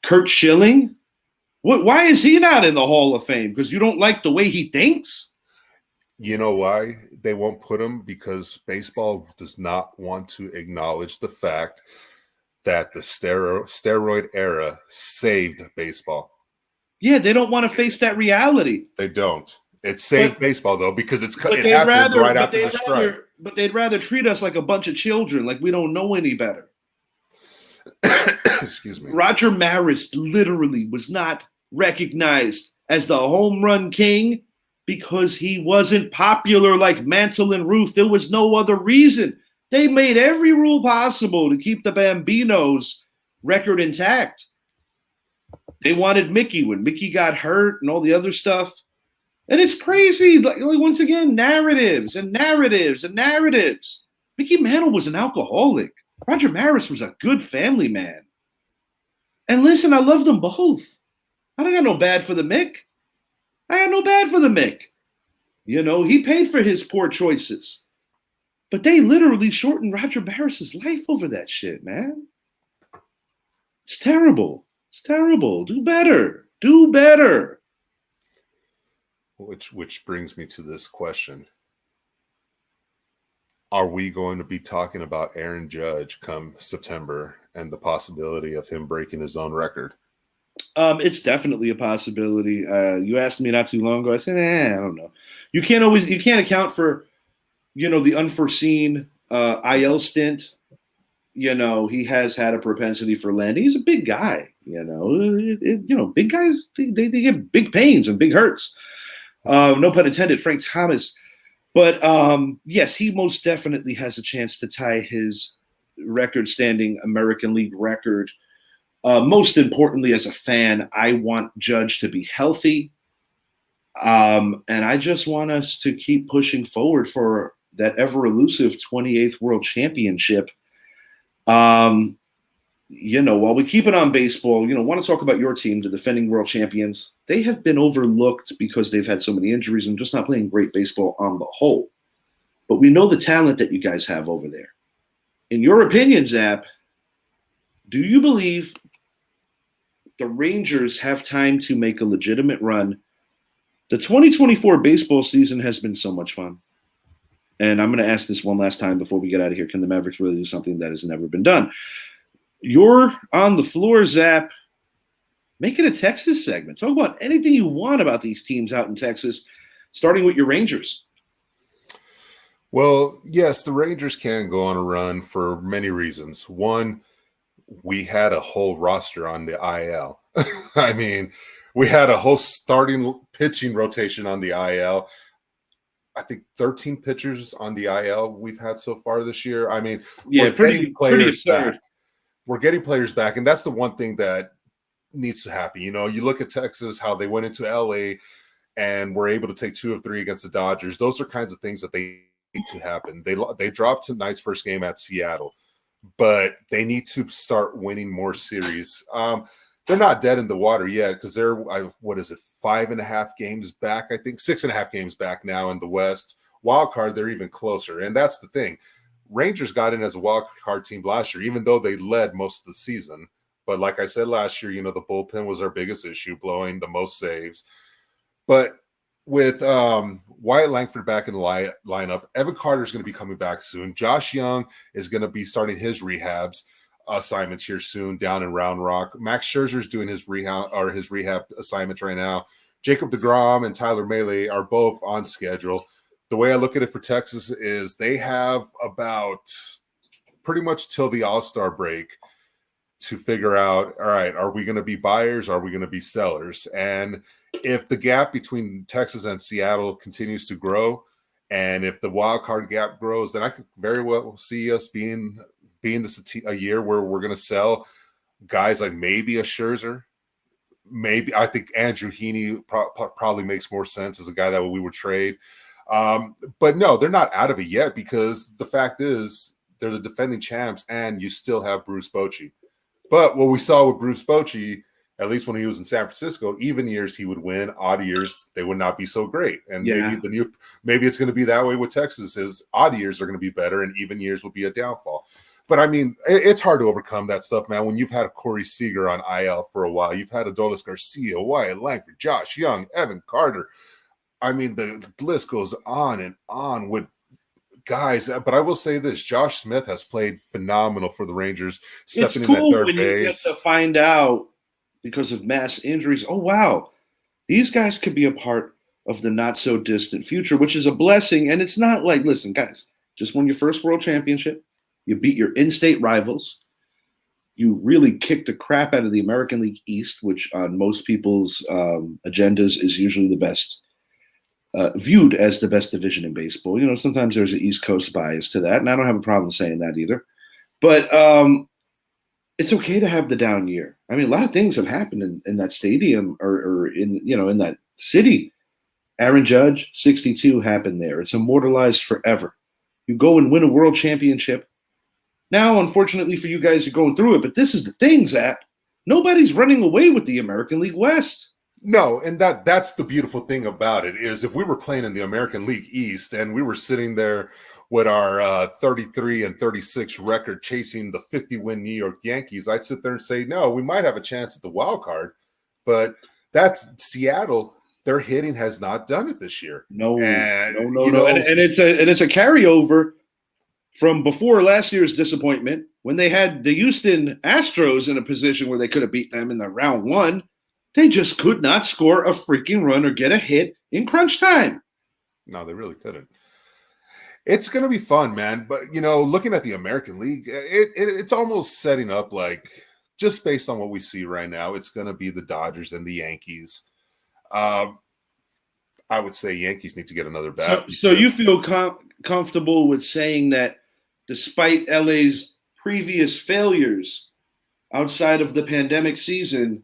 Curt Schilling? Why is he not in the Hall of Fame? Because you don't like the way he thinks? You know why they won't put him? Because baseball does not want to acknowledge the fact that the steroid era saved baseball. Yeah, they don't want to face that reality. They don't. It saved baseball, though, because it happened right after the strike. But they'd rather treat us like a bunch of children, like we don't know any better. Excuse me. Roger Maris literally was not recognized as the home run king because he wasn't popular like Mantle and Ruth. There was no other reason. They made every rule possible to keep the Bambinos record intact. They wanted Mickey when Mickey got hurt and all the other stuff. And it's crazy. Like once again, narratives. Mickey Mantle was an alcoholic. Roger Maris was a good family man. And listen, I love them both. I don't got no bad for the Mick. He paid for his poor choices. But they literally shortened Roger Maris's life over that shit, man. It's terrible. Do better. Which brings me to this question. Are we going to be talking about Aaron Judge come September and the possibility of him breaking his own record? It's definitely a possibility. You asked me not too long ago. I said, I don't know. You can't account for, the unforeseen IL stint. He has had a propensity for landing. He's a big guy. Big guys, they get big pains and big hurts. No pun intended. Frank Thomas But yes, he most definitely has a chance to tie his record-standing American League record. Most importantly, as a fan, I want Judge to be healthy. And I just want us to keep pushing forward for that ever elusive 28th World Championship. While we keep it on baseball, want to talk about your team, the defending world champions. They have been overlooked because they've had so many injuries and just not playing great baseball on the whole. But we know the talent that you guys have over there. In your opinion, Zap, do you believe the Rangers have time to make a legitimate run? The 2024 baseball season has been so much fun. And I'm going to ask this one last time before we get out of here. Can the Mavericks really do something that has never been done? You're on the floor, Zap. Make it a Texas segment. Talk about anything you want about these teams out in Texas, starting with your Rangers. Well, yes, the Rangers can go on a run for many reasons. One, we had a whole roster on the IL. I mean, we had a whole starting pitching rotation on the IL. I think 13 pitchers on the IL we've had so far this year. I mean, yeah, we're getting players back. Absurd. We're getting players back, and that's the one thing that needs to happen. You look at Texas, how they went into LA and were able to take 2 of 3 against the Dodgers. Those are kinds of things that they need to happen. They dropped tonight's first game at Seattle, but they need to start winning more series. They're not dead in the water yet because they're, 5.5 games back, I think, 6.5 games back now in the West. Wild card, they're even closer, and that's the thing. Rangers got in as a wild card team last year, even though they led most of the season. But like I said last year, the bullpen was our biggest issue, blowing the most saves. But with Wyatt Langford back in the lineup, Evan Carter is going to be coming back soon. Josh Young is going to be starting his rehabs assignments here soon down in Round Rock. Max Scherzer is doing his rehab assignments right now. Jacob deGrom and Tyler Mahle are both on schedule. The way I look at it for Texas is they have about pretty much till the All-Star break to figure out, all right, are we going to be buyers? Are we going to be sellers? And if the gap between Texas and Seattle continues to grow, and if the wild card gap grows, then I could very well see us being this a year where we're going to sell guys like maybe a Scherzer. Maybe I think Andrew Heaney probably makes more sense as a guy that we would trade. But no, they're not out of it yet because the fact is they're the defending champs and you still have Bruce Bochy. But what we saw with Bruce Bochy, at least when he was in San Francisco, even years he would win, odd years they would not be so great. And maybe it's going to be that way with Texas. Is odd years are going to be better and even years will be a downfall. But I mean, it's hard to overcome that stuff, man. When you've had a Corey Seager on IL for a while, you've had Adolis Garcia, Wyatt Langford, Josh Young, Evan Carter. I mean, the list goes on and on with guys. But I will say this: Josh Smith has played phenomenal for the Rangers, stepping in at third when base. You get to find out because of mass injuries. Oh wow, these guys could be a part of the not so distant future, which is a blessing. And it's not like, listen, guys, just won your first World Championship. You beat your in-state rivals. You really kicked the crap out of the American League East, which on most people's agendas is usually the best, viewed as the best division in baseball. Sometimes there's an East Coast bias to that, and I don't have a problem saying that either. But it's okay to have the down year. I mean, a lot of things have happened in that stadium or in that city. Aaron Judge, 62, happened there. It's immortalized forever. You go and win a world championship. Now, unfortunately for you guys, you're going through it, but this is the thing, Zach. Nobody's running away with the American League West. No, and that's the beautiful thing about it is if we were playing in the American League East and we were sitting there with our 33 and 36 record chasing the 50-win New York Yankees, I'd sit there and say, no, we might have a chance at the wild card, but that's Seattle. Their hitting has not done it this year. No. And it's a carryover from before last year's disappointment when they had the Houston Astros in a position where they could have beat them in the round one. They just could not score a freaking run or get a hit in crunch time. No, they really couldn't. It's going to be fun, man. But, looking at the American League, it's almost setting up like, just based on what we see right now, it's going to be the Dodgers and the Yankees. I would say Yankees need to get another So, bat. so you feel comfortable with saying that despite LA's previous failures outside of the pandemic season,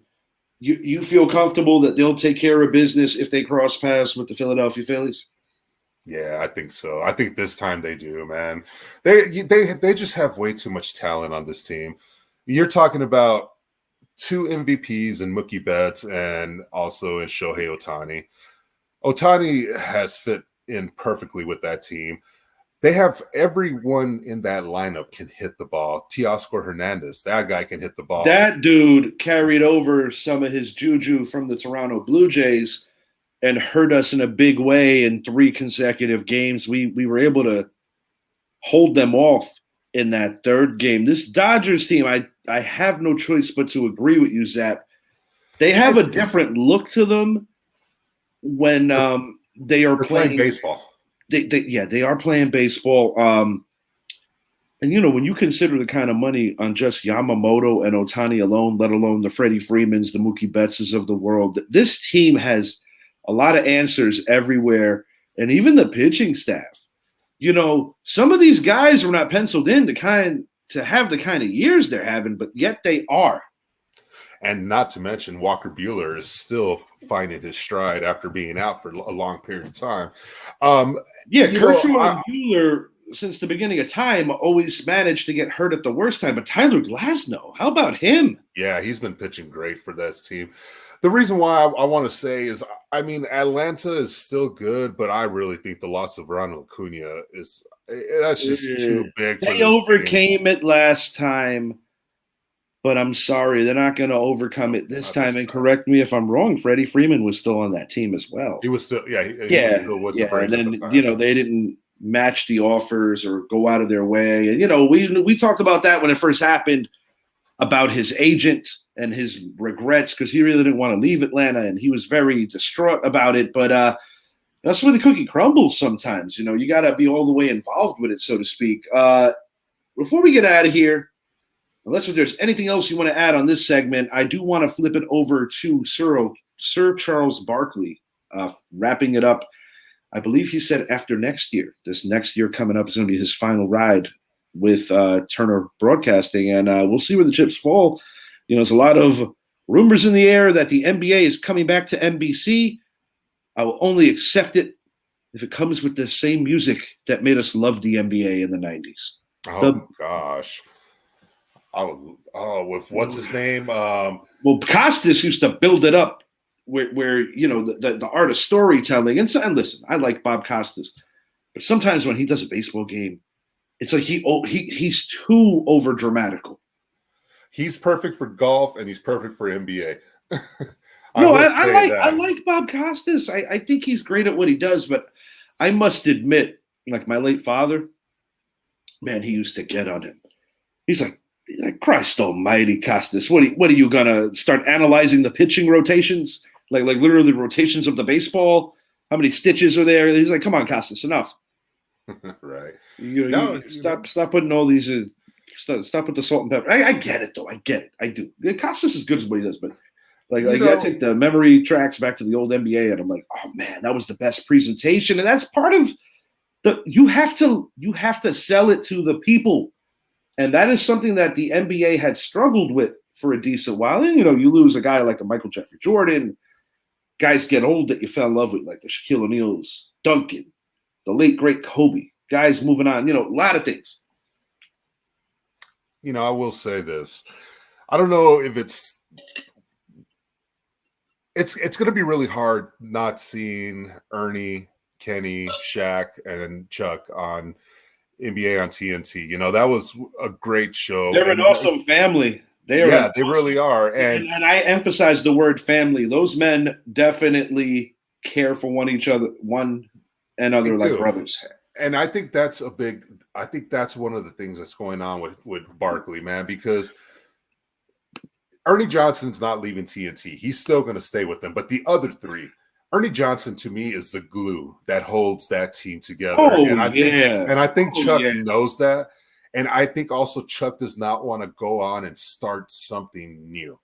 you feel comfortable that they'll take care of business if they cross paths with the Philadelphia Phillies? Yeah, I think so. I think this time they do, man. They just have way too much talent on this team. You're talking about 2 MVPs and Mookie Betts, and also in Shohei Ohtani. Ohtani has fit in perfectly with that team. They have everyone in that lineup can hit the ball. Teoscar Hernandez, that guy can hit the ball. That dude carried over some of his juju from the Toronto Blue Jays and hurt us in a big way in 3 consecutive games. We were able to hold them off in that 3rd game. This Dodgers team, I have no choice but to agree with you, Zap. They have a different look to them when they are playing baseball. They are playing baseball. And, when you consider the kind of money on just Yamamoto and Ohtani alone, let alone the Freddie Freemans, the Mookie Bettses of the world, this team has a lot of answers everywhere, and even the pitching staff. Some of these guys were not penciled in to have the kind of years they're having, but yet they are. And not to mention, Walker Buehler is still finding his stride after being out for a long period of time. Kershaw and Buehler, since the beginning of time, always managed to get hurt at the worst time. But Tyler Glasnow, how about him? Yeah, he's been pitching great for this team. The reason why I want to say is, Atlanta is still good, but I really think the loss of Ronald Acuna that's just too big. They overcame it last time, but I'm sorry, they're not going to overcome it this time. And correct me if I'm wrong, Freddie Freeman was still on that team as well. He was still, he was still with the Braves. And then they didn't match the offers or go out of their way. And we talked about that when it first happened, about his agent and his regrets, because he really didn't want to leave Atlanta and he was very distraught about it. But that's where the cookie crumbles sometimes. You got to be all the way involved with it, so to speak. Before we get out of here, unless there's anything else you want to add on this segment, I do want to flip it over to Sir Charles Barkley, wrapping it up. I believe he said after next year. This next year coming up is going to be his final ride with Turner Broadcasting, and we'll see where the chips fall. There's a lot of rumors in the air that the NBA is coming back to NBC. I will only accept it if it comes with the same music that made us love the NBA in the 90s. Gosh. With what's his name? Well, Costas used to build it up where the art of storytelling. And listen, I like Bob Costas, but sometimes when he does a baseball game, it's like he's too over dramatical. He's perfect for golf and he's perfect for NBA. I like Bob Costas. I think he's great at what he does, but I must admit, like my late father, man, he used to get on him. He's like, Christ almighty, Costas, what are you gonna start analyzing the pitching rotations? Like literally the rotations of the baseball? How many stitches are there? He's like, come on, Costas, enough. Right. Stop putting all these stop with the salt and pepper. I get it though. I get it. I do. Costas is good at what he does, but I take the memory tracks back to the old NBA, and I'm like, oh man, that was the best presentation. And that's part of you have to sell it to the people. And that is something that the NBA had struggled with for a decent while. And, you lose a guy like a Michael Jeffrey Jordan. Guys get old that you fell in love with, like the Shaquille O'Neals, Duncan, the late, great Kobe. Guys moving on, a lot of things. I will say this. I don't know if it's going to be really hard not seeing Ernie, Kenny, Shaq, and Chuck on NBA on TNT. That was a great show. They're an awesome family. They really are. And I emphasize the word family. Those men definitely care for one another like brothers. And I think that's one of the things that's going on with Barkley, man, because Ernie Johnson's not leaving TNT. He's still going to stay with them. But the other three, Ernie Johnson, to me, is the glue that holds that team together. I think Chuck knows that. And I think also Chuck does not want to go on and start something new.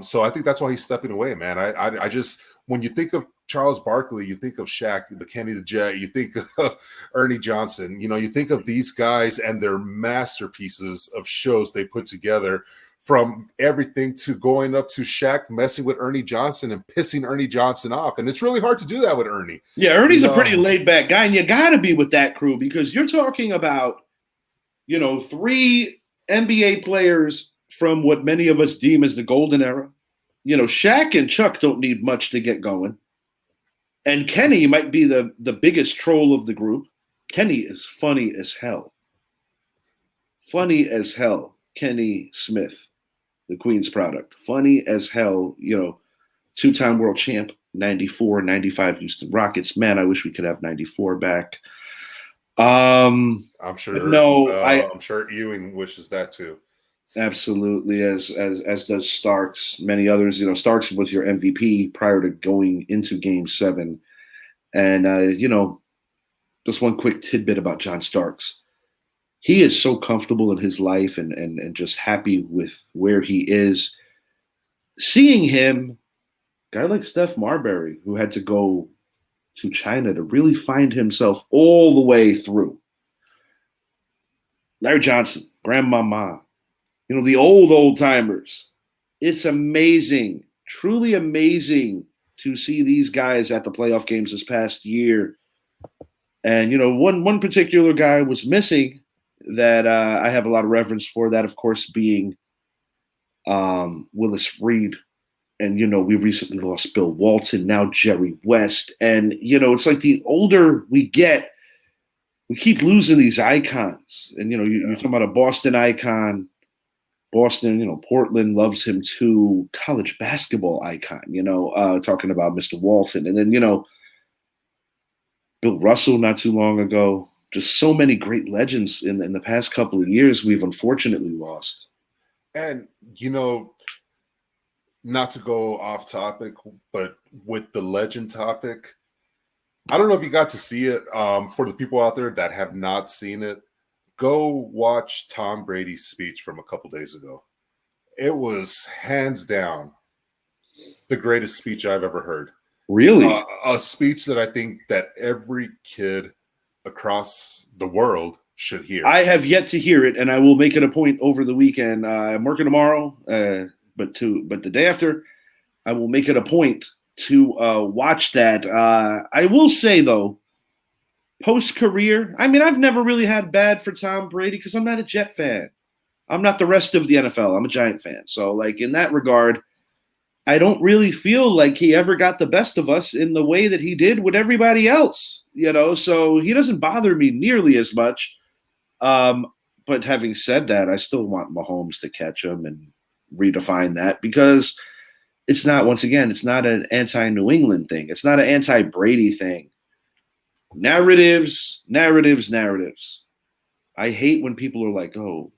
So I think that's why he's stepping away, man. I just, when you think of Charles Barkley, you think of Shaq, the Kenny the Jet, you think of Ernie Johnson, you think of these guys and their masterpieces of shows they put together, from everything to going up to Shaq messing with Ernie Johnson and pissing Ernie Johnson off. And it's really hard to do that with Ernie. Yeah, Ernie's a pretty laid back guy, and you got to be with that crew because you're talking about, 3 NBA players from what many of us deem as the golden era. Shaq and Chuck don't need much to get going. And Kenny might be the biggest troll of the group. Kenny is funny as hell. Funny as hell. Kenny Smith, the Queen's product. Funny as hell, 2-time world champ, 94, 95 Houston Rockets. Man, I wish we could have 94 back. I'm sure. No, I'm sure Ewing wishes that too. Absolutely, as does Starks, many others. Starks was your MVP prior to going into Game 7. And, just one quick tidbit about John Starks. He is so comfortable in his life and just happy with where he is. Seeing him, a guy like Steph Marbury, who had to go to China to really find himself all the way through. Larry Johnson, Grandmama, the old timers. It's amazing, truly amazing to see these guys at the playoff games this past year. And, one particular guy was missing that I have a lot of reverence for, that, of course, being Willis Reed. And, we recently lost Bill Walton, now Jerry West. And, it's like the older we get, we keep losing these icons. And, you're talking about a Boston icon. Boston, Portland loves him too. College basketball icon, talking about Mr. Walton. And then, Bill Russell not too long ago. Just so many great legends in the past couple of years we've unfortunately lost. And, not to go off topic, but with the legend topic, I don't know if you got to see it. For the people out there that have not seen it, go watch Tom Brady's speech from a couple days ago. It was hands down the greatest speech I've ever heard. Really? A speech that I think that every kid across the world should hear. I have yet to hear it, and I will make it a point over the weekend. I'm working tomorrow, but the day after, I will make it a point to watch that. I will say, though, post-career, I've never really had bad for Tom Brady because I'm not a Jet fan. I'm not the rest of the NFL. I'm a Giant fan. So, in that regard, I don't really feel like he ever got the best of us in the way that he did with everybody else, so he doesn't bother me nearly as much. But having said that, I still want Mahomes to catch him and redefine that because it's not an anti-New England thing. It's not an anti-Brady thing. Narratives. I hate when people are like, oh,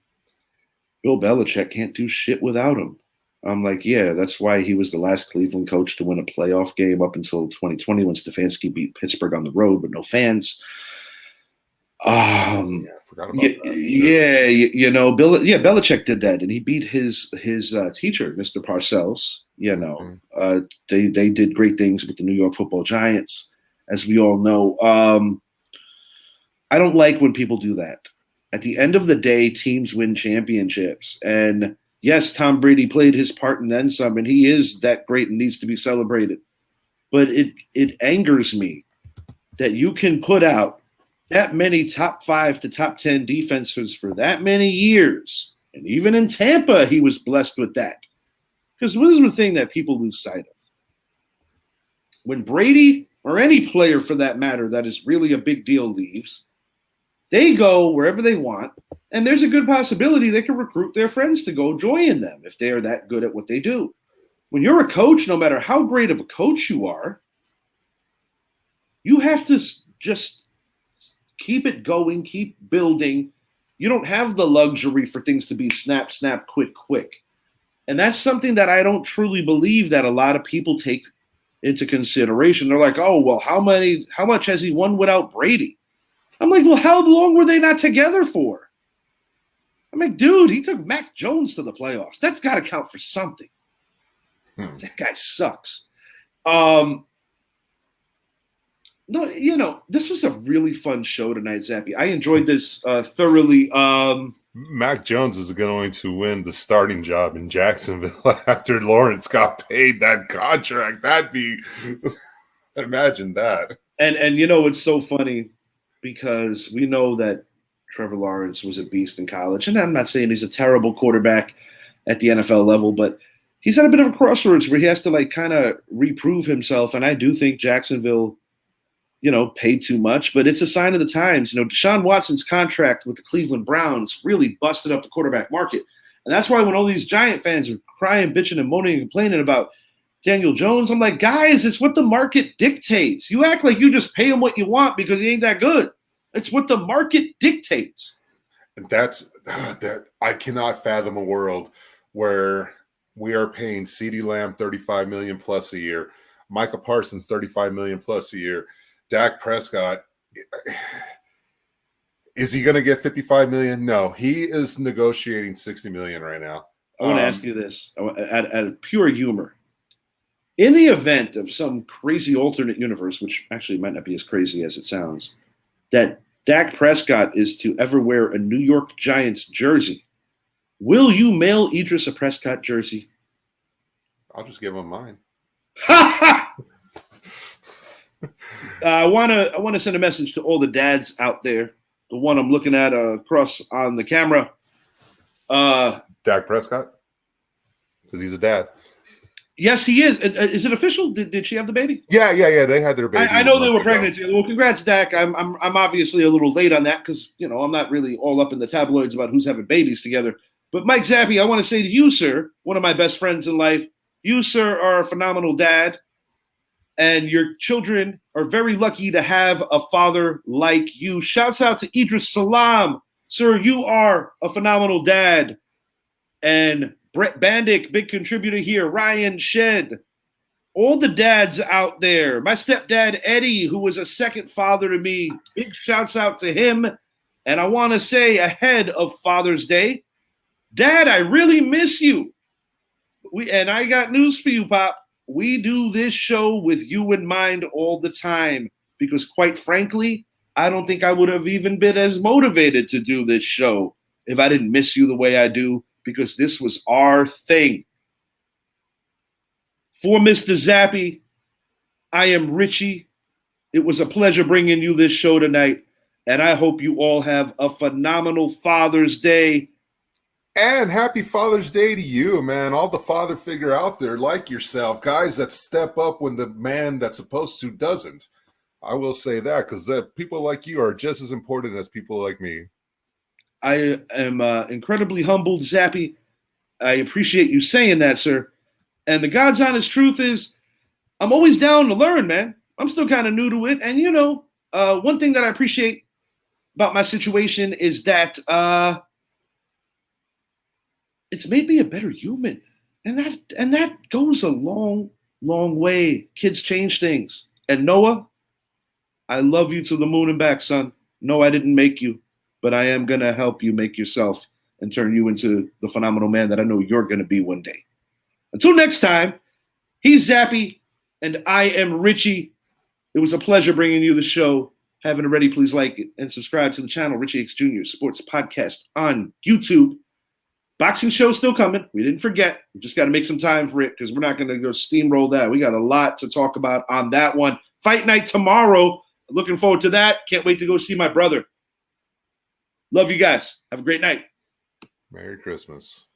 Bill Belichick can't do shit without him. I'm like, yeah, that's why he was the last Cleveland coach to win a playoff game up until 2020 when Stefanski beat Pittsburgh on the road with no fans. I forgot about that. Belichick did that, and he beat his teacher, Mr. Parcells. They did great things with the New York Football Giants, as we all know. I don't like when people do that. At the end of the day, teams win championships, and yes, Tom Brady played his part and then some, and he is that great and needs to be celebrated. But it angers me that you can put out that many top 5 to top 10 defenses for that many years. And even in Tampa, he was blessed with that. Because this is the thing that people lose sight of. When Brady, or any player for that matter that is really a big deal, leaves, they go wherever they want, and there's a good possibility they can recruit their friends to go join them if they are that good at what they do. When you're a coach, no matter how great of a coach you are, you have to just keep it going, keep building. You don't have the luxury for things to be snap, snap, quick, quick. And that's something that I don't truly believe that a lot of people take into consideration. They're like, oh, well, how much has he won without Brady? I'm like, well, how long were they not together for? I'm like, dude, he took Mac Jones to the playoffs. That's got to count for something. That guy sucks. No, this was a really fun show tonight, Zappy. I enjoyed this thoroughly. Mac Jones is going to win the starting job in Jacksonville after Lawrence got paid that contract. That'd be imagine that. And it's so funny because we know that Trevor Lawrence was a beast in college, and I'm not saying he's a terrible quarterback at the NFL level, but he's at a bit of a crossroads where he has to kind of reprove himself. And I do think Jacksonville paid too much, but it's a sign of the times. Deshaun Watson's contract with the Cleveland Browns really busted up the quarterback market. And that's why when all these Giant fans are crying, bitching, and moaning and complaining about Daniel Jones, I'm like, guys, it's what the market dictates. You act like you just pay him what you want because he ain't that good. It's what the market dictates. And that's that. I cannot fathom a world where we are paying CeeDee Lamb $35 million plus a year, Micah Parsons $35 million plus a year, Dak Prescott, is he going to get $55 million? No, he is negotiating $60 million right now. I want to ask you this out of pure humor. In the event of some crazy alternate universe, which actually might not be as crazy as it sounds, that Dak Prescott is to ever wear a New York Giants jersey, will you mail Idris a Prescott jersey? I'll just give him mine. I want to send a message to all the dads out there. The one I'm looking at across on the camera. Dak Prescott? Because he's a dad. Yes, he is. Is it official? Did she have the baby? Yeah. They had their baby. I know they were pregnant together. Well, congrats, Dak. I'm obviously a little late on that because I'm not really all up in the tabloids about who's having babies together. But Mike Zappy, I want to say to you, sir, one of my best friends in life, you, sir, are a phenomenal dad. And your children are very lucky to have a father like you. Shouts out to Idris Salam. Sir, you are a phenomenal dad. And Brett Bandick, big contributor here. Ryan Shed. All the dads out there. My stepdad, Eddie, who was a second father to me. Big shouts out to him. And I want to say ahead of Father's Day, Dad, I really miss you. And I got news for you, Pop. We do this show with you in mind all the time because, quite frankly, I don't think I would have even been as motivated to do this show if I didn't miss you the way I do because this was our thing. For Mr. Zappy, I am Richie. It was a pleasure bringing you this show tonight, and I hope you all have a phenomenal Father's Day. And happy Father's Day to you, man. All the father figure out there like yourself. Guys that step up when the man that's supposed to doesn't. I will say that because people like you are just as important as people like me. I am incredibly humbled, Zappy. I appreciate you saying that, sir. And the God's honest truth is I'm always down to learn, man. I'm still kind of new to it. And, one thing that I appreciate about my situation is that it's made me a better human. And that goes a long, long way. Kids change things. And Noah, I love you to the moon and back, son. No, I didn't make you, but I am going to help you make yourself and turn you into the phenomenal man that I know you're going to be one day. Until next time, he's Zappy, and I am Richie. It was a pleasure bringing you the show. Haven't already, please like it and subscribe to the channel, Richie X Jr. Sports Podcast on YouTube. Boxing show still coming. We didn't forget. We just got to make some time for it because we're not going to go steamroll that. We got a lot to talk about on that one. Fight night tomorrow. Looking forward to that. Can't wait to go see my brother. Love you guys. Have a great night. Merry Christmas.